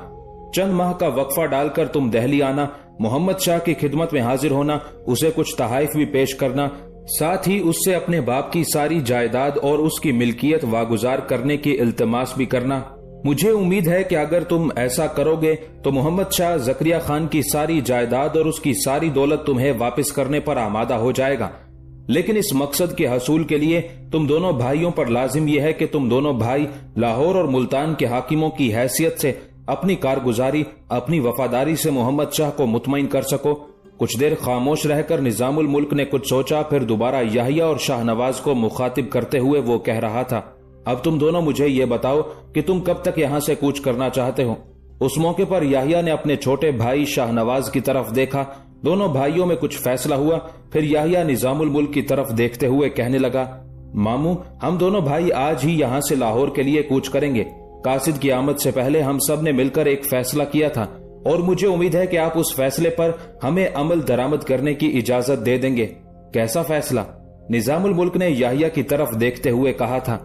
چند ماہ کا وقفہ ڈال کر تم دہلی آنا، محمد شاہ کی خدمت میں حاضر ہونا، اسے کچھ تحائف بھی پیش کرنا، ساتھ ہی اس سے اپنے باپ کی ساری جائیداد اور اس کی ملکیت واگزار کرنے کی التماس بھی کرنا۔ مجھے امید ہے کہ اگر تم ایسا کرو گے تو محمد شاہ زکریا خان کی ساری جائیداد اور اس کی ساری دولت تمہیں واپس کرنے پر آمادہ ہو جائے گا، لیکن اس مقصد کے حصول کے لیے تم دونوں بھائیوں پر لازم یہ ہے کہ تم دونوں بھائی لاہور اور ملتان کے حاکموں کی حیثیت سے اپنی کارگزاری، اپنی وفاداری سے محمد شاہ کو مطمئن کر سکو۔ کچھ دیر خاموش رہ کر نظام الملک نے کچھ سوچا، پھر دوبارہ یحییٰ اور شاہ نواز کو مخاطب کرتے ہوئے وہ کہہ رہا تھا، اب تم دونوں مجھے یہ بتاؤ کہ تم کب تک یہاں سے کوچ کرنا چاہتے ہو۔ اس موقع پر یحییٰ نے اپنے چھوٹے بھائی شاہ نواز کی طرف دیکھا، دونوں بھائیوں میں کچھ فیصلہ ہوا، پھر یحییٰ نظام الملک کی طرف دیکھتے ہوئے کہنے لگا، ماموں، ہم دونوں بھائی آج ہی یہاں سے لاہور کے لیے کوچ کریں گے۔ قاصد کی آمد سے پہلے ہم سب نے مل کر ایک فیصلہ کیا تھا اور مجھے امید ہے کہ آپ اس فیصلے پر ہمیں عمل درآمد کرنے کی اجازت دے دیں گے۔ کیسا فیصلہ؟ نظام الملک نے یحییٰ کی طرف دیکھتے ہوئے کہا تھا،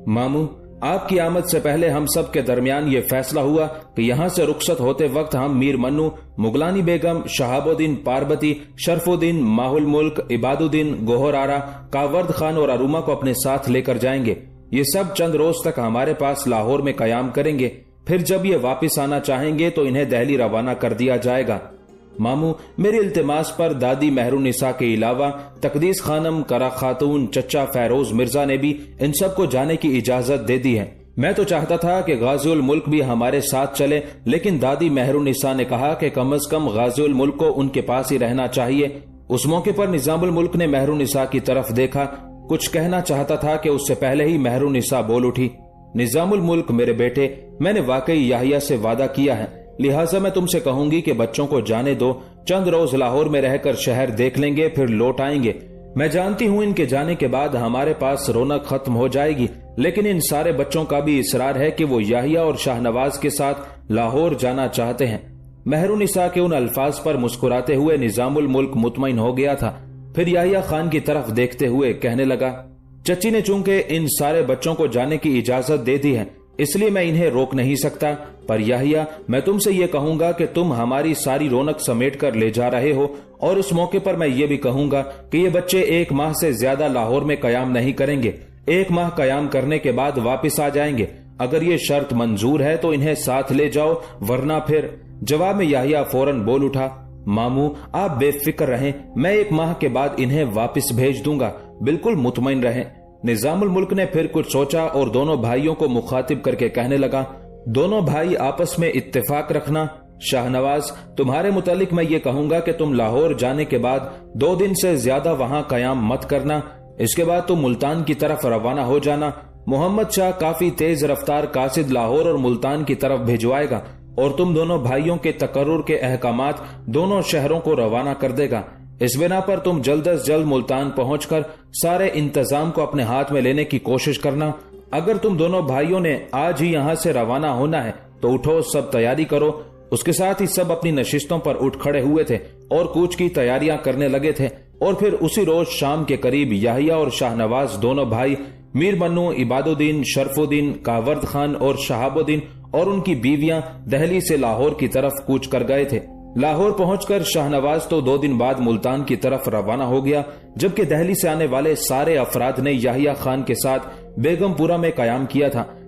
ماموں، آپ کی آمد سے پہلے ہم سب کے درمیان یہ فیصلہ ہوا کہ یہاں سے رخصت ہوتے وقت ہم میر منو، مغلانی بیگم، شہاب الدین پاربتی، شرف الدین ماہ الملک، عباد الدین گوہر آرا، کاورد خان اور اروما کو اپنے ساتھ لے کر جائیں گے۔ یہ سب چند روز تک ہمارے پاس لاہور میں قیام کریں گے، پھر جب یہ واپس آنا چاہیں گے تو انہیں دہلی روانہ کر دیا جائے گا۔ ماموں، میری التماس پر دادی مہر النساء کے علاوہ تقدیس خانم، کرا خاتون، چچا فیروز مرزا نے بھی ان سب کو جانے کی اجازت دے دی ہے۔ میں تو چاہتا تھا کہ غازی الملک بھی ہمارے ساتھ چلے، لیکن دادی مہر النساء نے کہا کہ کم از کم غازی الملک کو ان کے پاس ہی رہنا چاہیے۔ اس موقع پر نظام الملک نے مہر النساء کی طرف دیکھا، کچھ کہنا چاہتا تھا کہ اس سے پہلے ہی مہر النساء بول اٹھی، نظام الملک میرے بیٹے، میں نے واقعی یحییٰ سے وعدہ کیا ہے، لہٰذا میں تم سے کہوں گی کہ بچوں کو جانے دو، چند روز لاہور میں رہ کر شہر دیکھ لیں گے، پھر لوٹ آئیں گے۔ میں جانتی ہوں ان کے جانے کے بعد ہمارے پاس رونق ختم ہو جائے گی، لیکن ان سارے بچوں کا بھی اصرار ہے کہ وہ یحییٰ اور شاہ نواز کے ساتھ لاہور جانا چاہتے ہیں۔ مہر النساء کے ان الفاظ پر مسکراتے ہوئے نظام الملک مطمئن ہو گیا تھا، پھر یحییٰ خان کی طرف دیکھتے ہوئے کہنے لگا، چچی نے چونکہ ان سارے بچوں کو جانے کی اجازت دے دی ہے، اس لیے میں انہیں روک نہیں سکتا، پر یحییٰ، میں تم سے یہ کہوں گا کہ تم ہماری ساری رونق سمیٹ کر لے جا رہے ہو، اور اس موقع پر میں یہ بھی کہوں گا کہ یہ بچے 1 ماہ سے زیادہ لاہور میں قیام نہیں کریں گے، 1 ماہ قیام کرنے کے بعد واپس آ جائیں گے۔ اگر یہ شرط منظور ہے تو انہیں ساتھ لے جاؤ، ورنہ پھر۔ جواب میں یحییٰ فوراً بول اٹھا، ماموں، آپ بے فکر رہیں، میں 1 ماہ کے بعد انہیں واپس بھیج دوں گا، بالکل مطمئن رہیں۔ نظام الملک نے پھر کچھ سوچا اور دونوں بھائیوں کو مخاطب کر کے کہنے لگا، دونوں بھائی آپس میں اتفاق رکھنا۔ شاہ نواز، تمہارے متعلق میں یہ کہوں گا کہ تم لاہور جانے کے بعد 2 دن سے زیادہ وہاں قیام مت کرنا، اس کے بعد تم ملتان کی طرف روانہ ہو جانا۔ محمد شاہ کافی تیز رفتار قاصد لاہور اور ملتان کی طرف بھجوائے گا اور تم دونوں بھائیوں کے تقرر کے احکامات دونوں شہروں کو روانہ کر دے گا۔ اس بنا پر تم جلد از جلد ملتان پہنچ کر سارے انتظام کو اپنے ہاتھ میں لینے کی کوشش کرنا۔ اگر تم دونوں بھائیوں نے آج ہی یہاں سے روانہ ہونا ہے تو اٹھو، سب تیاری کرو۔ اس کے ساتھ ہی سب اپنی نشستوں پر اٹھ کھڑے ہوئے تھے اور کوچ کی تیاریاں کرنے لگے تھے، اور پھر اسی روز شام کے قریب یحییٰ اور شاہ نواز دونوں بھائی میر منو، عباد الدین، شرف الدین، کاورد خان اور شہاب الدین اور ان کی بیویاں دہلی سے لاہور کی طرف کوچ کر گئے تھے۔ لاہور پہنچ کر شاہ نواز تو 2 دن بعد ملتان کی طرف روانہ ہو گیا، جبکہ دہلی سے آنے والے سارے افراد نے یحییٰ خان کے ساتھ بیگم پورہ میں قیام کیا تھا۔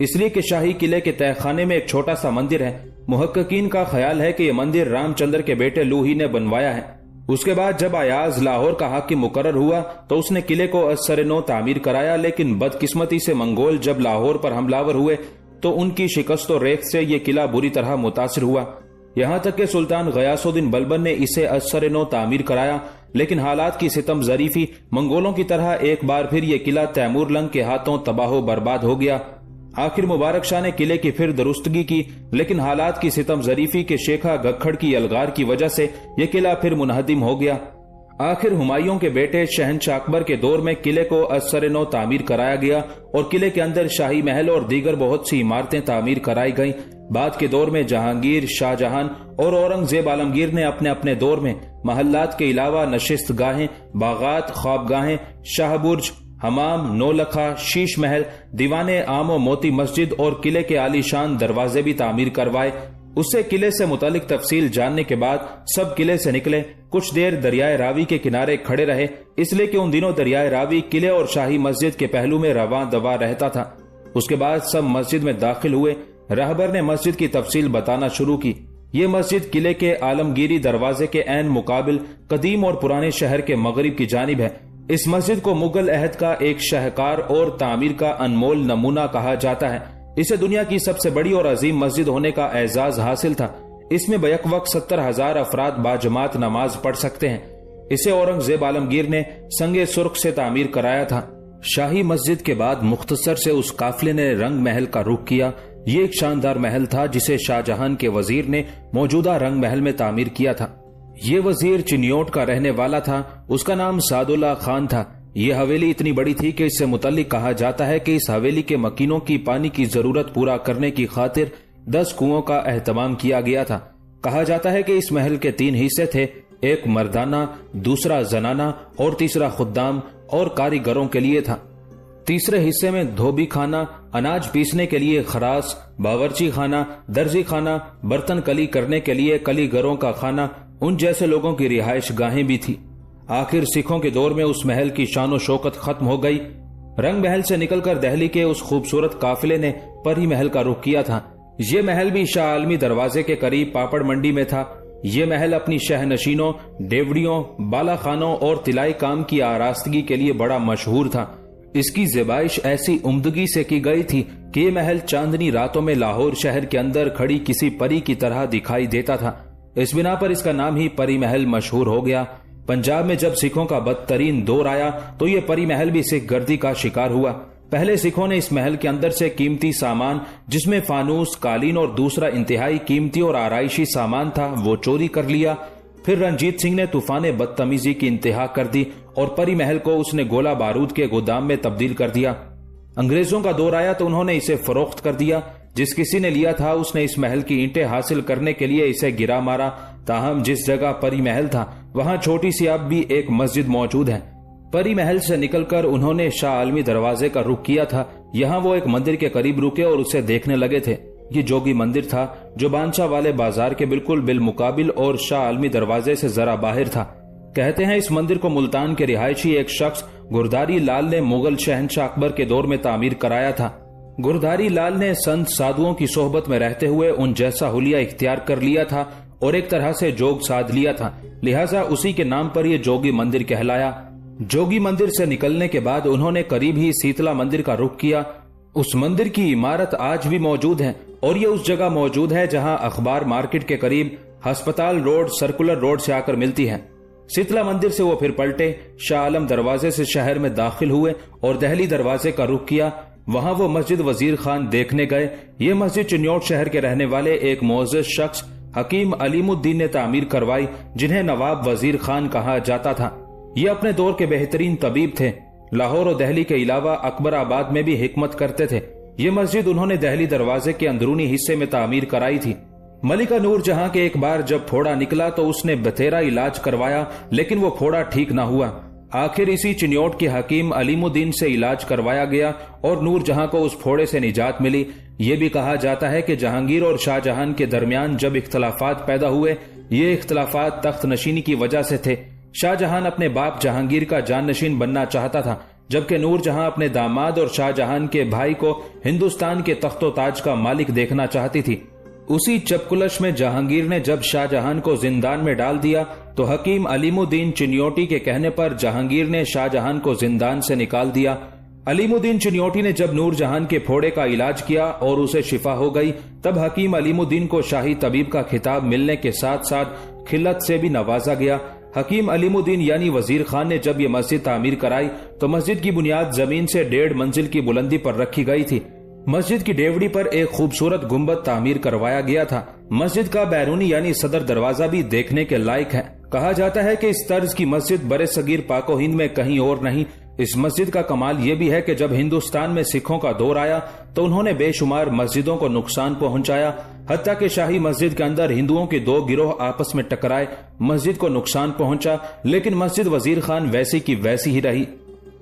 اس لیے کہ شاہی قلعے کے تہ خانے میں ایک چھوٹا سا مندر ہے۔ محققین کا خیال ہے کہ یہ مندر رام چندر کے بیٹے لوہی نے بنوایا ہے۔ اس کے بعد جب ایاز لاہور کا حاکم مقرر ہوا تو اس نے قلعے کو از سر نو تعمیر کرایا، لیکن بدقسمتی سے منگول جب لاہور پر حملہ ہوئے تو ان کی شکست و ریخت سے یہ قلعہ بری طرح متاثر ہوا، یہاں تک کہ سلطان غیاث الدین بلبن نے اسے از سر نو تعمیر کرایا، لیکن حالات کی ستم ظریفی منگولوں کی طرح ایک بار پھر یہ قلعہ تیمور لنگ کے ہاتھوں تباہ و برباد ہو گیا۔ آخر مبارک شاہ نے قلعے کی پھر درستگی کی، لیکن حالات کی ستم ظریفی کے شیخا گکھڑ کی الغار کی وجہ سے یہ قلعہ پھر منہدم ہو گیا۔ آخر ہمایوں کے بیٹے شہنشاہ اکبر کے دور میں قلعے کو از سر نو تعمیر کرایا گیا اور قلعے کے اندر شاہی محل اور دیگر بہت سی عمارتیں تعمیر کرائی گئیں۔ بعد کے دور میں جہانگیر، شاہ جہان اور اورنگزیب عالمگیر نے اپنے اپنے دور میں محلات کے علاوہ نشست گاہیں، باغات، خوابگاہیں، شاہ برج، حمام، نولکھا، شیش محل، دیوان عام و موتی مسجد اور قلعے کے عالی شان دروازے بھی تعمیر کروائے۔ اس سے قلعے سے متعلق تفصیل جاننے کے بعد سب قلعے سے نکلے، کچھ دیر دریائے راوی کے کنارے کھڑے رہے، اس لیے کہ ان دنوں دریائے راوی قلعے اور شاہی مسجد کے پہلو میں رواں دوا رہتا تھا۔ اس کے بعد سب مسجد میں داخل ہوئے۔ راہبر نے مسجد کی تفصیل بتانا شروع کی۔ یہ مسجد قلعے کے عالمگیری دروازے کے عین مقابل قدیم اور پرانے شہر کے مغرب کی جانب ہے۔ اس مسجد کو مغل عہد کا ایک شاہکار اور تعمیر کا انمول نمونہ کہا جاتا ہے۔ اسے دنیا کی سب سے بڑی اور عظیم مسجد ہونے کا اعزاز حاصل تھا۔ اس میں بیک وقت 70,000 افراد باجماعت نماز پڑھ سکتے ہیں۔ اسے اورنگزیب عالمگیر نے سنگ سرخ سے تعمیر کرایا تھا۔ شاہی مسجد کے بعد مختصر سے اس قافلے نے رنگ محل کا رخ کیا۔ یہ ایک شاندار محل تھا جسے شاہ جہان کے وزیر نے موجودہ رنگ محل میں تعمیر کیا تھا۔ یہ وزیر چنیوٹ کا رہنے والا تھا، اس کا نام سعد اللہ خان تھا۔ یہ حویلی اتنی بڑی تھی کہ اس سے متعلق کہا جاتا ہے کہ اس حویلی کے مکینوں کی پانی کی ضرورت پورا کرنے کی خاطر 10 کنووں کا اہتمام کیا گیا تھا۔ کہا جاتا ہے کہ اس محل کے 3 حصے تھے، ایک مردانہ، دوسرا زنانہ اور تیسرا خدام اور کاریگروں کے لیے تھا۔ تیسرے حصے میں دھوبی خانہ، اناج پیسنے کے لیے خراس، باورچی خانہ، درزی خانہ، برتن کلی کرنے کے لیے کلیگروں کا خانہ، ان جیسے لوگوں کی رہائش گاہیں بھی تھی۔ آخر سکھوں کے دور میں اس محل کی شان و شوکت ختم ہو گئی۔ رنگ محل سے نکل کر دہلی کے اس خوبصورت قافلے نے پری محل کا رخ کیا تھا۔ یہ محل بھی شاہ عالمی دروازے کے قریب پاپڑ منڈی میں تھا۔ یہ محل اپنی شہ نشینوں، ڈیوڑیوں، بالا خانوں اور طلائی کام کی آراستگی کے لیے بڑا مشہور تھا۔ اس کی زیبائش ایسی عمدگی سے کی گئی تھی کہ یہ محل چاندنی راتوں میں لاہور شہر کے اندر کھڑی کسی پری کی طرح دکھائی دیتا تھا۔ اس بنا پر اس کا نام ہی پری محل مشہور ہو گیا۔ پنجاب میں جب سکھوں کا بدترین دور آیا تو یہ پری محل بھی سکھ گردی کا شکار ہوا۔ پہلے سکھوں نے اس محل کے اندر سے قیمتی سامان، جس میں فانوس، قالین اور دوسرا انتہائی قیمتی اور آرائشی سامان تھا، وہ چوری کر لیا۔ پھر رنجیت سنگھ نے طوفان بدتمیزی کی انتہا کر دی اور پری محل کو اس نے گولہ بارود کے گودام میں تبدیل کر دیا۔ انگریزوں کا دور آیا تو انہوں نے اسے فروخت کر دیا۔ جس کسی نے لیا تھا اس نے اس محل کی اینٹیں حاصل کرنے کے لیے اسے گرا مارا۔ تاہم جس جگہ پری محل تھا وہاں چھوٹی سی اب بھی ایک مسجد موجود ہے۔ پری محل سے نکل کر انہوں نے شاہ عالمی دروازے کا رخ کیا تھا۔ یہاں وہ ایک مندر کے قریب رکے اور اسے دیکھنے لگے تھے۔ یہ جوگی مندر تھا جو بانچا والے بازار کے بالکل بالمقابل اور شاہ عالمی دروازے سے ذرا باہر تھا۔ کہتے ہیں اس مندر کو ملتان کے رہائشی ایک شخص گرداری لال نے مغل شہنشاہ اکبر کے دور میں تعمیر کرایا تھا۔ گرداری لال نے سنت سادھوؤں کی صحبت میں رہتے ہوئے ان جیسا حلیہ اختیار کر لیا تھا اور ایک طرح سے جوگ سادھ لیا تھا، لہٰذا اسی کے نام پر یہ جوگی مندر کہلایا۔ جوگی مندر سے نکلنے کے بعد انہوں نے قریب ہی سیتلا مندر کا رخ کیا۔ اس مندر کی عمارت آج بھی موجود ہے اور یہ اس جگہ موجود ہے جہاں اخبار مارکیٹ کے قریب ہسپتال روڈ سرکولر روڈ سے آ کر ملتی ہے۔ سیتلا مندر سے وہ پھر پلٹے، شاہ عالم دروازے سے شہر میں داخل ہوئے اور دہلی دروازے کا رخ کیا۔ وہاں وہ مسجد وزیر خان دیکھنے گئے۔ یہ مسجد چنیوٹ شہر کے رہنے والے ایک معزز شخص حکیم علیم الدین نے تعمیر کروائی، جنہیں نواب وزیر خان کہا جاتا تھا۔ یہ اپنے دور کے بہترین طبیب تھے۔ لاہور اور دہلی کے علاوہ اکبر آباد میں بھی حکمت کرتے تھے۔ یہ مسجد انہوں نے دہلی دروازے کے اندرونی حصے میں تعمیر کرائی تھی۔ ملکہ نور جہاں کے ایک بار جب پھوڑا نکلا تو اس نے بتھیرا علاج کروایا، لیکن وہ پھوڑا ٹھیک نہ ہوا۔ آخر اسی چنیوٹ کے حکیم علیم الدین سے علاج کروایا گیا اور نور جہاں کو اس پھوڑے سے نجات ملی۔ یہ بھی کہا جاتا ہے کہ جہانگیر اور شاہ جہان کے درمیان جب اختلافات پیدا ہوئے، یہ اختلافات تخت نشینی کی وجہ سے تھے۔ شاہ جہان اپنے باپ جہانگیر کا جان نشین بننا چاہتا تھا، جبکہ نور جہاں اپنے داماد اور شاہ جہان کے بھائی کو ہندوستان کے تخت و تاج کا مالک دیکھنا چاہتی تھی۔ اسی چپکلش میں جہانگیر نے جب شاہ جہان کو زندان میں ڈال دیا تو حکیم علیم الدین چنیوٹی کے کہنے پر جہانگیر نے شاہ جہان کو زندان سے نکال دیا۔ علیم الدین چنیوٹی نے جب نور جہان کے پھوڑے کا علاج کیا اور اسے شفا ہو گئی، تب حکیم علیم الدین کو شاہی طبیب کا خطاب ملنے کے ساتھ ساتھ خلعت سے بھی نوازا گیا۔ حکیم علیم الدین یعنی وزیر خان نے جب یہ مسجد تعمیر کرائی تو مسجد کی بنیاد زمین سے 1.5 منزل کی بلندی پر رکھی گئی تھی۔ مسجد کی ڈیوڑی پر ایک خوبصورت گنبد تعمیر کروایا گیا تھا۔ مسجد کا بیرونی یعنی صدر دروازہ بھی دیکھنے کے لائق ہے۔ کہا جاتا ہے کہ اس طرز کی مسجد برے صغیر پاک و ہند میں کہیں اور نہیں۔ اس مسجد کا کمال یہ بھی ہے کہ جب ہندوستان میں سکھوں کا دور آیا تو انہوں نے بے شمار مسجدوں کو نقصان پہنچایا، حتیٰ کہ شاہی مسجد کے اندر ہندوؤں کے 2 گروہ آپس میں ٹکرائے، مسجد کو نقصان پہنچا، لیکن مسجد وزیر خان ویسی کی ویسی ہی رہی۔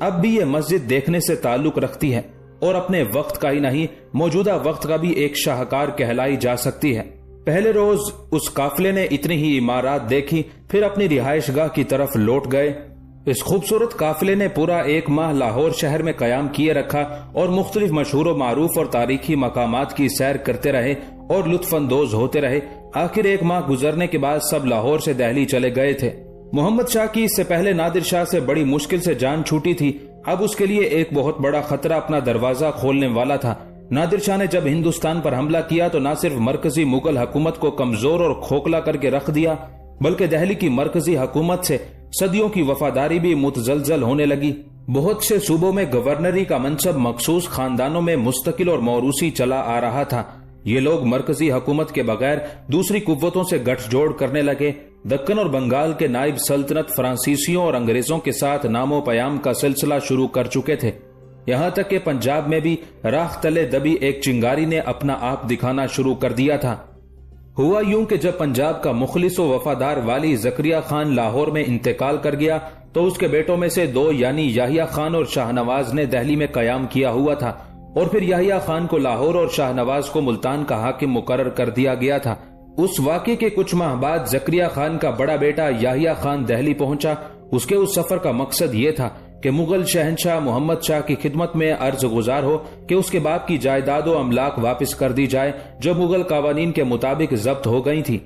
اب بھی یہ مسجد دیکھنے سے تعلق رکھتی ہے اور اپنے وقت کا ہی نہیں، موجودہ وقت کا بھی ایک شاہکار کہلائی جا سکتی ہے۔ پہلے روز اس قافلے نے اتنی ہی عمارات دیکھی، پھر اپنی رہائش گاہ کی طرف لوٹ گئے۔ اس خوبصورت قافلے نے پورا 1 ماہ لاہور شہر میں قیام کیے رکھا اور مختلف مشہور و معروف اور تاریخی مقامات کی سیر کرتے رہے اور لطف اندوز ہوتے رہے۔ آخر 1 ماہ گزرنے کے بعد سب لاہور سے دہلی چلے گئے تھے۔ محمد شاہ کی اس سے پہلے نادر شاہ سے بڑی مشکل سے جان چھوٹی تھی، اب اس کے لیے ایک بہت بڑا خطرہ اپنا دروازہ کھولنے والا تھا۔ نادر شاہ نے جب ہندوستان پر حملہ کیا تو نہ صرف مرکزی مغل حکومت کو کمزور اور کھوکھلا کر کے رکھ دیا، بلکہ دہلی کی مرکزی حکومت سے صدیوں کی وفاداری بھی متزلزل ہونے لگی۔ بہت سے صوبوں میں گورنری کا منصب مخصوص خاندانوں میں مستقل اور موروثی چلا آ رہا تھا۔ یہ لوگ مرکزی حکومت کے بغیر دوسری قوتوں سے گٹھ جوڑ کرنے لگے۔ دکن اور بنگال کے نائب سلطنت فرانسیسیوں اور انگریزوں کے ساتھ نام و پیام کا سلسلہ شروع کر چکے تھے، یہاں تک کہ پنجاب میں بھی راکھ تلے دبی ایک چنگاری نے اپنا آپ دکھانا شروع کر دیا تھا۔ ہوا یوں کہ جب پنجاب کا مخلص و وفادار والی زکریا خان لاہور میں انتقال کر گیا تو اس کے بیٹوں میں سے 2 یعنی یحییٰ خان اور شاہ نواز نے دہلی میں قیام کیا ہوا تھا، اور پھر یحییٰ خان کو لاہور اور شاہ نواز کو ملتان کا حاکم مقرر کر دیا گیا تھا۔ اس واقعے کے کچھ ماہ بعد زکریا خان کا بڑا بیٹا یحییٰ خان دہلی پہنچا۔ اس کے اس سفر کا مقصد یہ تھا کہ مغل شہنشاہ محمد شاہ کی خدمت میں عرض گزار ہو کہ اس کے باپ کی جائیداد و املاک واپس کر دی جائے جو مغل قوانین کے مطابق ضبط ہو گئی تھی،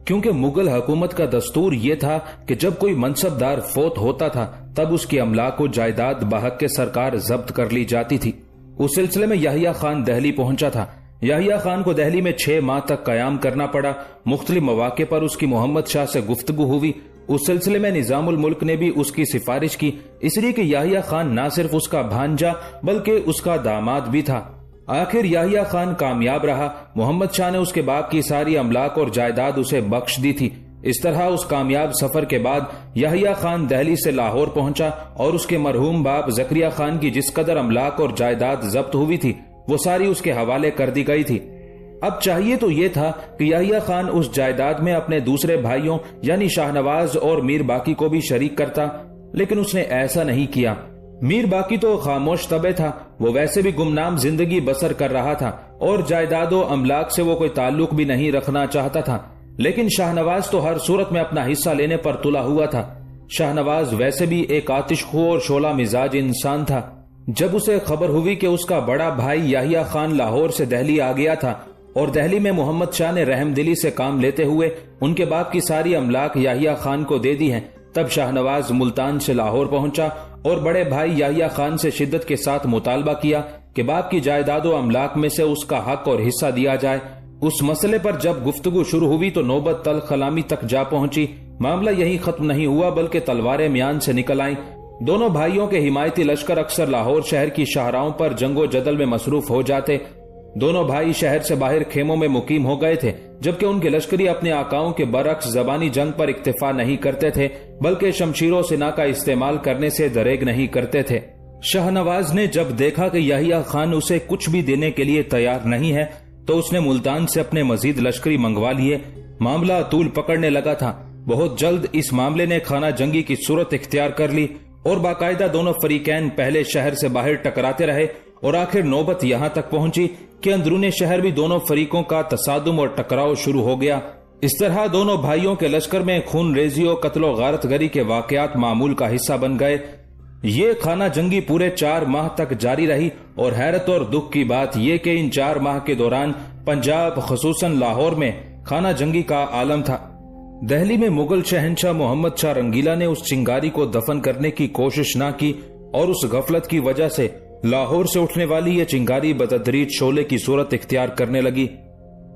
کیونکہ مغل حکومت کا دستور یہ تھا کہ جب کوئی منصب دار فوت ہوتا تھا تب اس کی املاک و جائیداد بحق کے سرکار ضبط کر لی جاتی تھی۔ اس سلسلے میں یحییٰ خان دہلی پہنچا تھا۔ یحییٰ خان کو دہلی میں 6 ماہ تک قیام کرنا پڑا۔ مختلف مواقع پر اس کی محمد شاہ سے گفتگو ہوئی۔ اس سلسلے میں نظام الملک نے بھی اس کی سفارش کی، اس لیے کہ یحییٰ خان نہ صرف اس کا بھانجا بلکہ اس کا داماد بھی تھا۔ آخر یحییٰ خان کامیاب رہا۔ محمد شاہ نے اس کے باپ کی ساری املاک اور جائیداد اسے بخش دی تھی۔ اس طرح اس کامیاب سفر کے بعد یحییٰ خان دہلی سے لاہور پہنچا اور اس کے مرحوم باپ زکریا خان کی جس قدر املاک اور جائیداد ضبط ہوئی تھی وہ ساری اس کے حوالے کر دی گئی تھی۔ اب چاہیے تو یہ تھا کہ یحییٰ خان اس جائیداد میں اپنے دوسرے بھائیوں یعنی شاہ نواز اور میر باقی کو بھی شریک کرتا، لیکن اس نے ایسا نہیں کیا۔ میر باقی تو خاموش طبع تھا، وہ ویسے بھی گمنام زندگی بسر کر رہا تھا اور جائیداد و املاک سے وہ کوئی تعلق بھی نہیں رکھنا چاہتا تھا، لیکن شاہ نواز تو ہر صورت میں اپنا حصہ لینے پر تلا ہوا تھا۔ شاہ نواز ویسے بھی ایک آتش خو اور شعلہ مزاج انسان تھا۔ جب اسے خبر ہوئی کہ اس کا بڑا بھائی یحییٰ خان لاہور سے دہلی آ گیا تھا اور دہلی میں محمد شاہ نے رحم دلی سے کام لیتے ہوئے ان کے باپ کی ساری املاک یحییٰ خان کو دے دی ہیں، تب شاہ نواز ملتان سے لاہور پہنچا اور بڑے بھائی یحییٰ خان سے شدت کے ساتھ مطالبہ کیا کہ باپ کی جائیداد و املاک میں سے اس کا حق اور حصہ دیا جائے۔ اس مسئلے پر جب گفتگو شروع ہوئی تو نوبت تلخ کلامی تک جا پہنچی۔ معاملہ یہی ختم نہیں ہوا بلکہ تلواریں میان سے نکل آئیں۔ دونوں بھائیوں کے حمایتی لشکر اکثر لاہور شہر کی شاہراہوں پر جنگ و جدل میں مصروف ہو جاتے۔ دونوں بھائی شہر سے باہر خیموں میں مقیم ہو گئے تھے، جبکہ ان کے لشکری اپنے آقاؤں کے برعکس زبانی جنگ پر اکتفا نہیں کرتے تھے بلکہ شمشیر و سنا کا استعمال کرنے سے دریغ نہیں کرتے تھے۔ شاہ نواز نے جب دیکھا کہ یحییٰ خان اسے کچھ بھی دینے کے لیے تیار نہیں ہے تو اس نے ملتان سے اپنے مزید لشکری منگوا لیے۔ معاملہ طول پکڑنے لگا تھا۔ بہت جلد اس معاملے نے خانہ جنگی کی صورت اختیار کر لی اور باقاعدہ دونوں فریقین پہلے شہر سے باہر ٹکراتے رہے اور آخر نوبت یہاں تک پہنچی کہ اندرون شہر بھی دونوں فریقوں کا تصادم اور ٹکراؤ شروع ہو گیا۔ اس طرح دونوں بھائیوں کے لشکر میں خون ریزی اور قتل و غارت گری کے واقعات معمول کا حصہ بن گئے۔ یہ خانہ جنگی پورے 4 ماہ تک جاری رہی اور حیرت اور دکھ کی بات یہ کہ ان 4 ماہ کے دوران پنجاب خصوصاً لاہور میں خانہ جنگی کا عالم تھا۔ دہلی میں مغل شہنشاہ محمد شاہ رنگیلا نے اس چنگاری کو دفن کرنے کی کوشش نہ کی اور اس غفلت کی وجہ سے لاہور سے اٹھنے والی یہ چنگاری بتدریج شعلے کی صورت اختیار کرنے لگی۔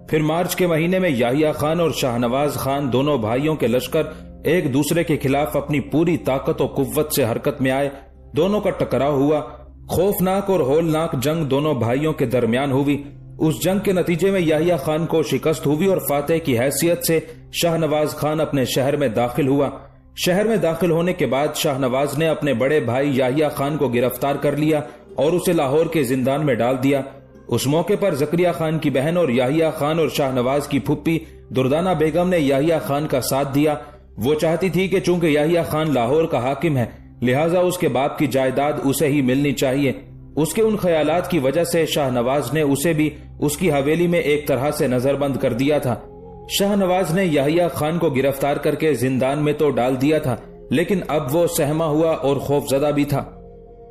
پھر مارچ کے مہینے میں یحییٰ خان اور شاہنواز خان دونوں بھائیوں کے لشکر ایک دوسرے کے خلاف اپنی پوری طاقت و قوت سے حرکت میں آئے۔ دونوں کا ٹکراؤ ہوا۔ خوفناک اور ہولناک جنگ دونوں بھائیوں کے درمیان ہوئی۔ اس جنگ کے نتیجے میں یحییٰ خان کو شکست ہوئی اور فاتح کی حیثیت سے شاہنواز خان اپنے شہر میں داخل ہوا۔ شہر میں داخل ہونے کے بعد شاہنواز نے اپنے بڑے بھائی یحییٰ خان کو گرفتار کر لیا اور اسے لاہور کے زندان میں ڈال دیا۔ اس موقع پر زکریا خان کی بہن اور یحییٰ خان اور شاہنواز کی پھپھی دردانہ بیگم نے یحییٰ خان کا ساتھ دیا۔ وہ چاہتی تھی کہ چونکہ یحییٰ خان لاہور کا حاکم ہے لہٰذا اس کے باپ کی جائیداد اسے ہی ملنی چاہیے۔ اس کے ان خیالات کی وجہ سے شاہنواز نے اسے بھی اس کی حویلی میں ایک طرح سے نظر بند کر دیا تھا۔ شاہنواز نے یحییٰ خان کو گرفتار کر کے زندان میں تو ڈال دیا تھا لیکن اب وہ سہما ہوا اور خوف زدہ بھی تھا،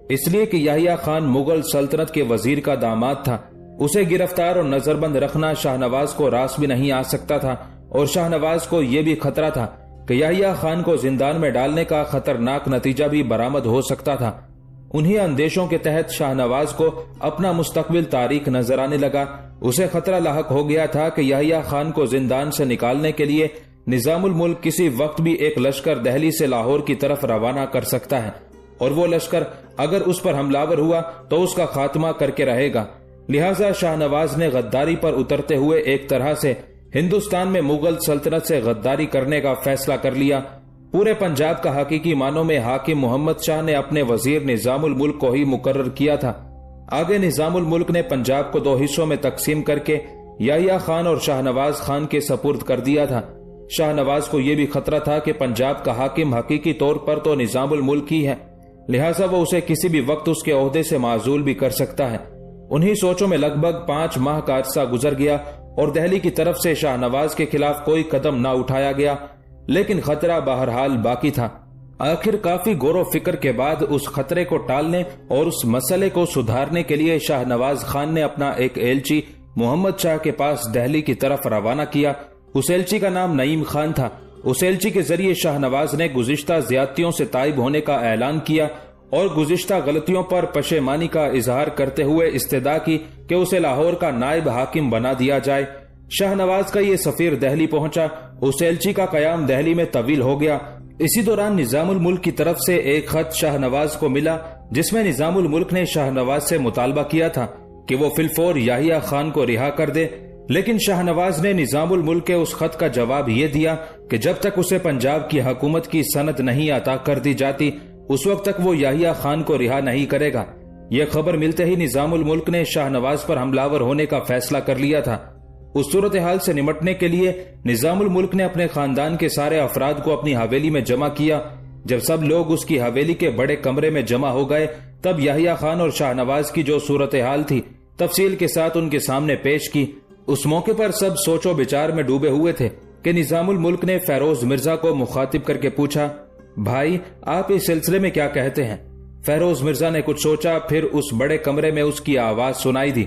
اس لیے کہ یحییٰ خان مغل سلطنت کے وزیر کا داماد تھا۔ اسے گرفتار اور نظر بند رکھنا شاہنواز کو راس بھی نہیں آ سکتا تھا اور شاہنواز کو یہ بھی خطرہ تھا کہ یحییٰ خان کو زندان میں ڈالنے کا خطرناک نتیجہ بھی برآمد ہو سکتا تھا۔ انہی اندیشوں کے تحت شاہنواز کو اپنا مستقبل تاریک نظر آنے لگا۔ اسے خطرہ لاحق ہو گیا تھا کہ یحییٰ خان کو زندان سے نکالنے کے لیے نظام الملک کسی وقت بھی ایک لشکر دہلی سے لاہور کی طرف روانہ کر سکتا ہے اور وہ لشکر اگر اس پر حملہ ہوا تو اس کا خاتمہ کر کے رہے گا۔ لہٰذا شاہنواز نے غداری پر اترتے ہوئے ایک طرح سے ہندوستان میں مغل سلطنت سے غداری کرنے کا فیصلہ کر لیا۔ پورے پنجاب کا حقیقی معنوں میں حاکم محمد شاہ نے اپنے وزیر نظام الملک کو ہی مقرر کیا تھا۔ آگے نظام الملک نے پنجاب کو 2 حصوں میں تقسیم کر کے یحییٰ خان اور شاہنواز خان کے سپرد کر دیا تھا۔ شاہنواز کو یہ بھی خطرہ تھا کہ پنجاب کا حاکم حقیقی طور پر تو نظام الملک ہی ہے، لہٰذا وہ اسے کسی بھی وقت اس کے عہدے سے معزول بھی کر سکتا ہے۔ انہی سوچوں میں لگ بھگ 5 ماہ کا عرصہ گزر گیا اور دہلی کی طرف سے شاہنواز کے خلاف کوئی قدم نہ اٹھایا گیا، لیکن خطرہ بہرحال باقی تھا۔ آخر کافی غور و فکر کے بعد اس خطرے کو ٹالنے اور اس مسئلے کو سدھارنے کے لیے شاہنواز خان نے اپنا ایک ایلچی محمد شاہ کے پاس دہلی کی طرف روانہ کیا۔ اس ایلچی کا نام نعیم خان تھا۔ اس ایلچی کے ذریعے شاہنواز نے گزشتہ زیادتیوں سے تائب ہونے کا اعلان کیا اور گزشتہ غلطیوں پر پشیمانی کا اظہار کرتے ہوئے استدعا کی کہ اسے لاہور کا نائب حاکم بنا دیا جائے۔ شاہنواز کا یہ سفیر دہلی پہنچا۔ اس ایلچی کا قیام دہلی میں طویل ہو گیا۔ اسی دوران نظام الملک کی طرف سے ایک خط شاہنواز کو ملا جس میں نظام الملک نے شاہنواز سے مطالبہ کیا تھا کہ وہ فی الفور یحییٰ خان کو رہا کر دے، لیکن شاہنواز نے نظام الملک کے اس خط کا جواب یہ دیا کہ جب تک اسے پنجاب کی حکومت کی سند نہیں عطا کر دی جاتی اس وقت تک وہ یحییٰ خان کو رہا نہیں کرے گا۔ یہ خبر ملتے ہی نظام الملک نے شاہنواز پر حملہ ہونے کا فیصلہ کر لیا تھا۔ اس صورتحال سے نمٹنے کے لیے نظام الملک نے اپنے خاندان کے سارے افراد کو اپنی حویلی میں جمع کیا۔ جب سب لوگ اس کی حویلی کے بڑے کمرے میں جمع ہو گئے تب یحییٰ خان اور شاہنواز کی جو صورتحال تھی تفصیل کے ساتھ ان کے سامنے پیش کی۔ اس موقع پر سب سوچ و بچار میں ڈوبے ہوئے تھے کہ نظام الملک نے فیروز مرزا کو مخاطب کر کے پوچھا، بھائی آپ اس سلسلے میں کیا کہتے ہیں؟ فیروز مرزا نے کچھ سوچا، پھر اس بڑے کمرے میں اس کی آواز سنائی دی،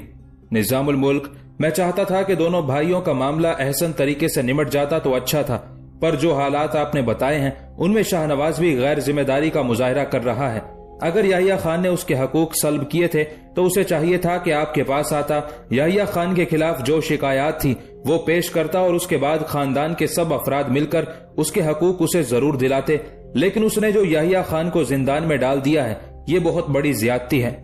نظام الملک، میں چاہتا تھا کہ دونوں بھائیوں کا معاملہ احسن طریقے سے نمٹ جاتا تو اچھا تھا، پر جو حالات آپ نے بتائے ہیں ان میں شاہنواز بھی غیر ذمہ داری کا مظاہرہ کر رہا ہے۔ اگر یحییٰ خان نے اس کے حقوق سلب کیے تھے تو اسے چاہیے تھا کہ آپ کے پاس آتا، یحییٰ خان کے خلاف جو شکایات تھی وہ پیش کرتا اور اس کے بعد خاندان کے سب افراد مل کر اس کے حقوق اسے ضرور دلاتے، لیکن اس نے جو یحییٰ خان کو زندان میں ڈال دیا ہے یہ بہت بڑی زیادتی ہے۔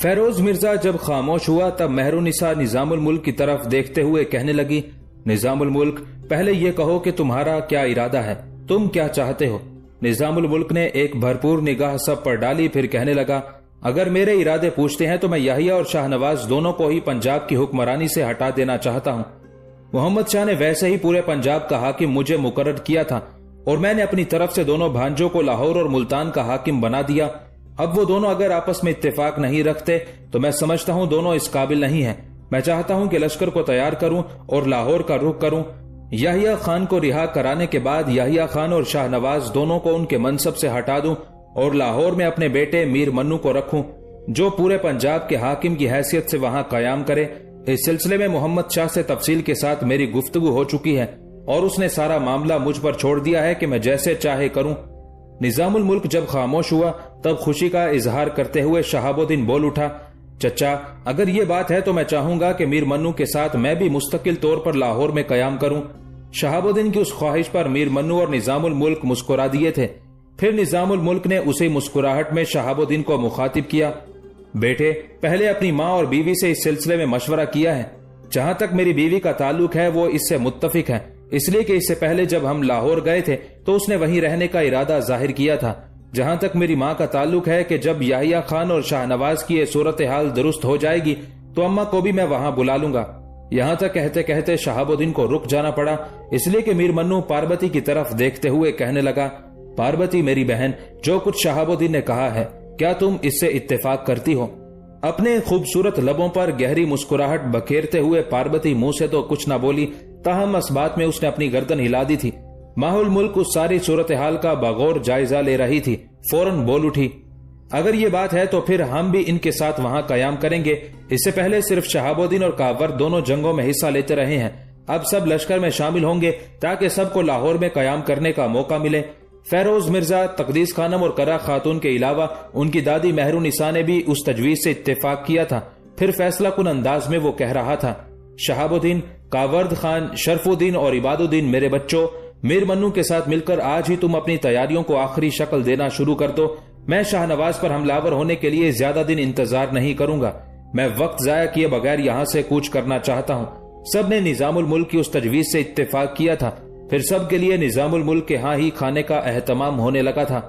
فیروز مرزا جب خاموش ہوا تب مہرونسا نظام الملک کی طرف دیکھتے ہوئے کہنے لگی، نظام الملک، پہلے یہ کہو کہ تمہارا کیا ارادہ ہے، تم کیا چاہتے ہو؟ نظام الملک نے ایک بھرپور نگاہ سب پر ڈالی، پھر کہنے لگا، اگر میرے ارادے پوچھتے ہیں تو میں یحییٰ اور شاہنواز دونوں کو ہی پنجاب کی حکمرانی سے ہٹا دینا چاہتا ہوں۔ محمد شاہ نے ویسے ہی پورے پنجاب کا حاکم مجھے مقرر کیا تھا اور میں نے اپنی طرف سے دونوں بھانجوں کو لاہور اور ملتان کا حاکم بنا دیا۔ اب وہ دونوں اگر آپس میں اتفاق نہیں رکھتے تو میں سمجھتا ہوں دونوں اس قابل نہیں ہیں۔ میں چاہتا ہوں کہ لشکر کو تیار کروں اور لاہور کا رخ کروں۔ یحییٰ خان کو رہا کرانے کے بعد یحییٰ خان اور شاہنواز دونوں کو ان کے منصب سے ہٹا دوں اور لاہور میں اپنے بیٹے میر منو کو رکھوں جو پورے پنجاب کے حاکم کی حیثیت سے وہاں قیام کرے۔ اس سلسلے میں محمد شاہ سے تفصیل کے ساتھ میری گفتگو ہو چکی ہے اور اس نے سارا معاملہ مجھ پر چھوڑ دیا ہے کہ میں جیسے چاہے کروں۔ نظام الملک جب خاموش ہوا تب خوشی کا اظہار کرتے ہوئے شہاب الدین بول اٹھا، چچا اگر یہ بات ہے تو میں چاہوں گا کہ میر منو کے ساتھ میں بھی مستقل طور پر لاہور میں قیام کروں۔ شہاب الدین کی اس خواہش پر میر منو اور نظام الملک مسکرا دیے تھے۔ پھر نظام الملک نے اسی مسکراہٹ میں شہاب الدین کو مخاطب کیا، بیٹے پہلے اپنی ماں اور بیوی سے اس سلسلے میں مشورہ کیا ہے؟ جہاں تک میری بیوی کا تعلق ہے وہ اس سے متفق ہے، اس لیے کہ اس سے پہلے جب ہم لاہور گئے تھے تو اس نے وہیں رہنے کا ارادہ ظاہر کیا تھا۔ جہاں تک میری ماں کا تعلق ہے کہ جب یحییٰ خان اور شاہ نواز کی یہ صورتحال درست ہو جائے گی تو اماں کو بھی میں وہاں بلا لوں گا۔ یہاں تک کہتے کہتے شہاب الدین کو رک جانا پڑا، اس لیے کہ میر منو پاربتی کی طرف دیکھتے ہوئے کہنے لگا، پاربتی میری بہن، جو کچھ شہاب الدین نے کہا ہے کیا تم اس سے اتفاق کرتی ہو؟ اپنے خوبصورت لبوں پر گہری مسکراہٹ بکھیرتے ہوئے پاربتی منہ سے تو کچھ نہ بولی، تاہم اس بات میں اس نے اپنی گردن ہلا دی تھی۔ ماحول ملک اس ساری صورتحال کا بغور جائزہ لے رہی تھی، فوراً بول اٹھی، اگر یہ بات ہے تو پھر ہم بھی ان کے ساتھ وہاں قیام کریں گے۔ اس سے پہلے صرف شہاب الدین اور کاور دونوں جنگوں میں حصہ لیتے رہے ہیں، اب سب لشکر میں شامل ہوں گے تاکہ سب کو لاہور میں قیام کرنے کا موقع ملے۔ فیروز مرزا، تقدیس خانم اور کرا خاتون کے علاوہ ان کی دادی مہر النساء نے بھی اس تجویز سے اتفاق کیا تھا۔ پھر فیصلہ کن انداز میں وہ کہہ رہا تھا، شہاب الدین، کاورد خان، شرف الدین اور عباد الدین میرے بچوں، میر منو کے ساتھ مل کر آج ہی تم اپنی تیاریوں کو آخری شکل دینا شروع کر دو۔ میں شاہ نواز پر حملہ آور ہونے کے لیے زیادہ دن انتظار نہیں کروں گا، میں وقت ضائع کیے بغیر یہاں سے کوچ کرنا چاہتا ہوں۔ سب نے نظام الملک کی اس تجویز سے اتفاق کیا تھا، پھر سب کے لیے نظام الملک کے ہاں ہی کھانے کا اہتمام ہونے لگا تھا۔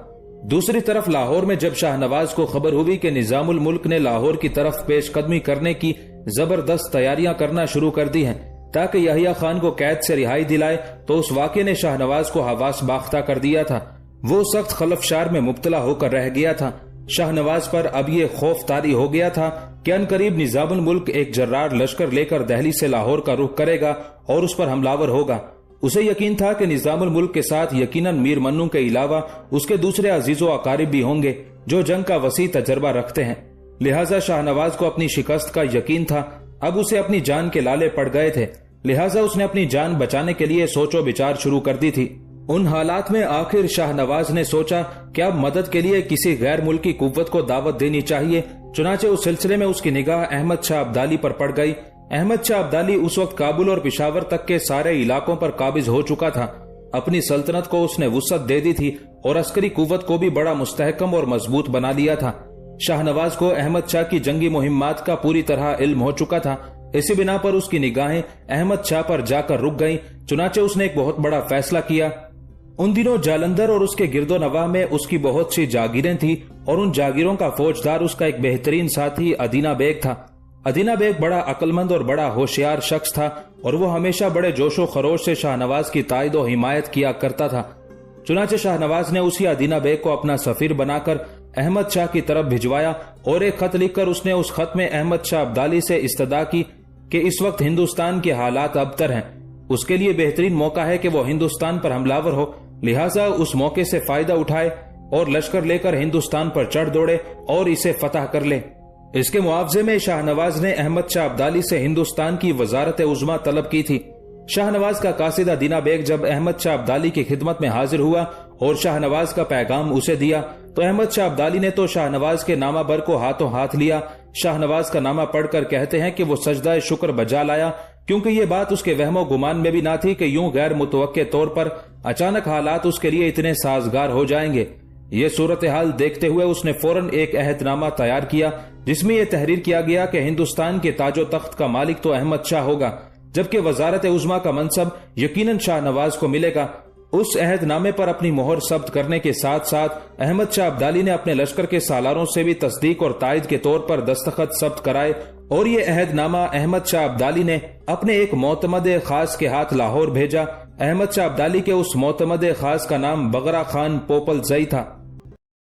دوسری طرف لاہور میں جب شاہ نواز کو خبر ہوئی کہ نظام الملک نے لاہور کی طرف پیش قدمی کرنے کی زبردست تیاریاں کرنا شروع کر دی ہیں تاکہ یحییٰ خان کو قید سے رہائی دلائے، تو اس واقعے نے شاہ نواز کو حواس باختہ کر دیا تھا۔ وہ سخت خلفشار میں مبتلا ہو کر رہ گیا تھا۔ شاہ نواز پر اب یہ خوف طاری ہو گیا تھا کہ ان قریب نظام الملک ایک جرار لشکر لے کر دہلی سے لاہور کا رخ کرے گا اور اس پر حملہ آور ہوگا۔ اسے یقین تھا کہ نظام الملک کے ساتھ یقیناً میر منو کے علاوہ اس کے دوسرے عزیز و اقارب بھی ہوں گے جو جنگ کا وسیع تجربہ رکھتے ہیں، لہٰذا شاہ نواز کو اپنی شکست کا یقین تھا۔ اب اسے اپنی جان کے لالے پڑ گئے تھے، لہٰذا اس نے اپنی جان بچانے کے لیے سوچ و بچار شروع کر دی تھی۔ ان حالات میں آخر شاہ نواز نے سوچا کہ اب مدد کے لیے کسی غیر ملکی قوت کو دعوت دینی چاہیے، چنانچہ اس سلسلے میں اس کی نگاہ احمد شاہ ابدالی پر پڑ گئی۔ احمد شاہ ابدالی اس وقت کابل اور پشاور تک کے سارے علاقوں پر قابض ہو چکا تھا۔ اپنی سلطنت کو اس نے وسعت دے دی تھی اور عسکری قوت کو بھی بڑا مستحکم اور مضبوط بنا لیا تھا۔ شاہ نواز کو احمد شاہ کی جنگی مہمات کا پوری طرح علم ہو چکا تھا، اسی بنا پر اس کی نگاہیں احمد شاہ پر جا کر رک گئیں، چنانچہ اس نے ایک بہت بڑا فیصلہ کیا۔ ان دنوں جالندھر اور اس کے گرد و نواح میں اس کی بہت سی جاگیریں تھیں اور ان جاگیروں کا فوجدار اس کا ایک بہترین ساتھی ادینہ بیگ تھا۔ ادینہ بیگ بڑا عقلمند اور بڑا ہوشیار شخص تھا اور وہ ہمیشہ بڑے جوش و خروش سے شاہ نواز کی تائید و حمایت کیا کرتا تھا۔ چنانچہ شاہ نواز نے اسی ادینہ بیگ کو اپنا سفیر بنا کر احمد شاہ کی طرف بھجوایا اور ایک خط لکھ کر اس نے اس خط میں احمد شاہ ابدالی سے استدعا کی کہ اس وقت ہندوستان کے حالات ابتر ہیں، اس کے لیے بہترین موقع ہے کہ وہ ہندوستان پر حملہ آور ہو، لہٰذا اس موقع سے فائدہ اٹھائے اور لشکر لے کر ہندوستان پر چڑھ دوڑے اور اسے فتح کر لے۔ اس کے معاوضے میں شاہ نواز نے احمد شاہ ابدالی سے ہندوستان کی وزارت عظمیٰ طلب کی تھی۔ شاہ نواز کا قاصد ادینہ بیگ جب احمد شاہ ابدالی کی خدمت میں حاضر ہوا اور شاہ نواز کا پیغام اسے دیا تو احمد شاہ ابدالی نے تو شاہ نواز کے نامہ بر کو ہاتھوں ہاتھ لیا۔ شاہ نواز کا نامہ پڑھ کر کہتے ہیں کہ وہ سجدہ شکر بجا لایا، کیونکہ یہ بات اس کے وہم و گمان میں بھی نہ تھی کہ یوں غیر متوقع طور پر اچانک حالات اس کے لیے اتنے سازگار ہو جائیں گے۔ یہ صورتحال دیکھتے ہوئے اس نے فوراً ایک عہد نامہ تیار کیا جس میں یہ تحریر کیا گیا کہ ہندوستان کے تاج و تخت کا مالک تو احمد شاہ ہوگا، جبکہ وزارت عظمیٰ کا منصب یقیناً شاہ نواز کو ملے گا۔ اس عہد نامے پر اپنی مہر ثبت کرنے کے ساتھ ساتھ احمد شاہ ابدالی نے اپنے لشکر کے سالاروں سے بھی تصدیق اور تائید کے طور پر دستخط ثبت کرائے اور یہ عہد نامہ احمد شاہ ابدالی نے اپنے ایک معتمد خاص کے ہاتھ لاہور بھیجا۔ احمد شاہ ابدالی کے اس معتمد خاص کا نام بغرا خان پوپل زئی تھا۔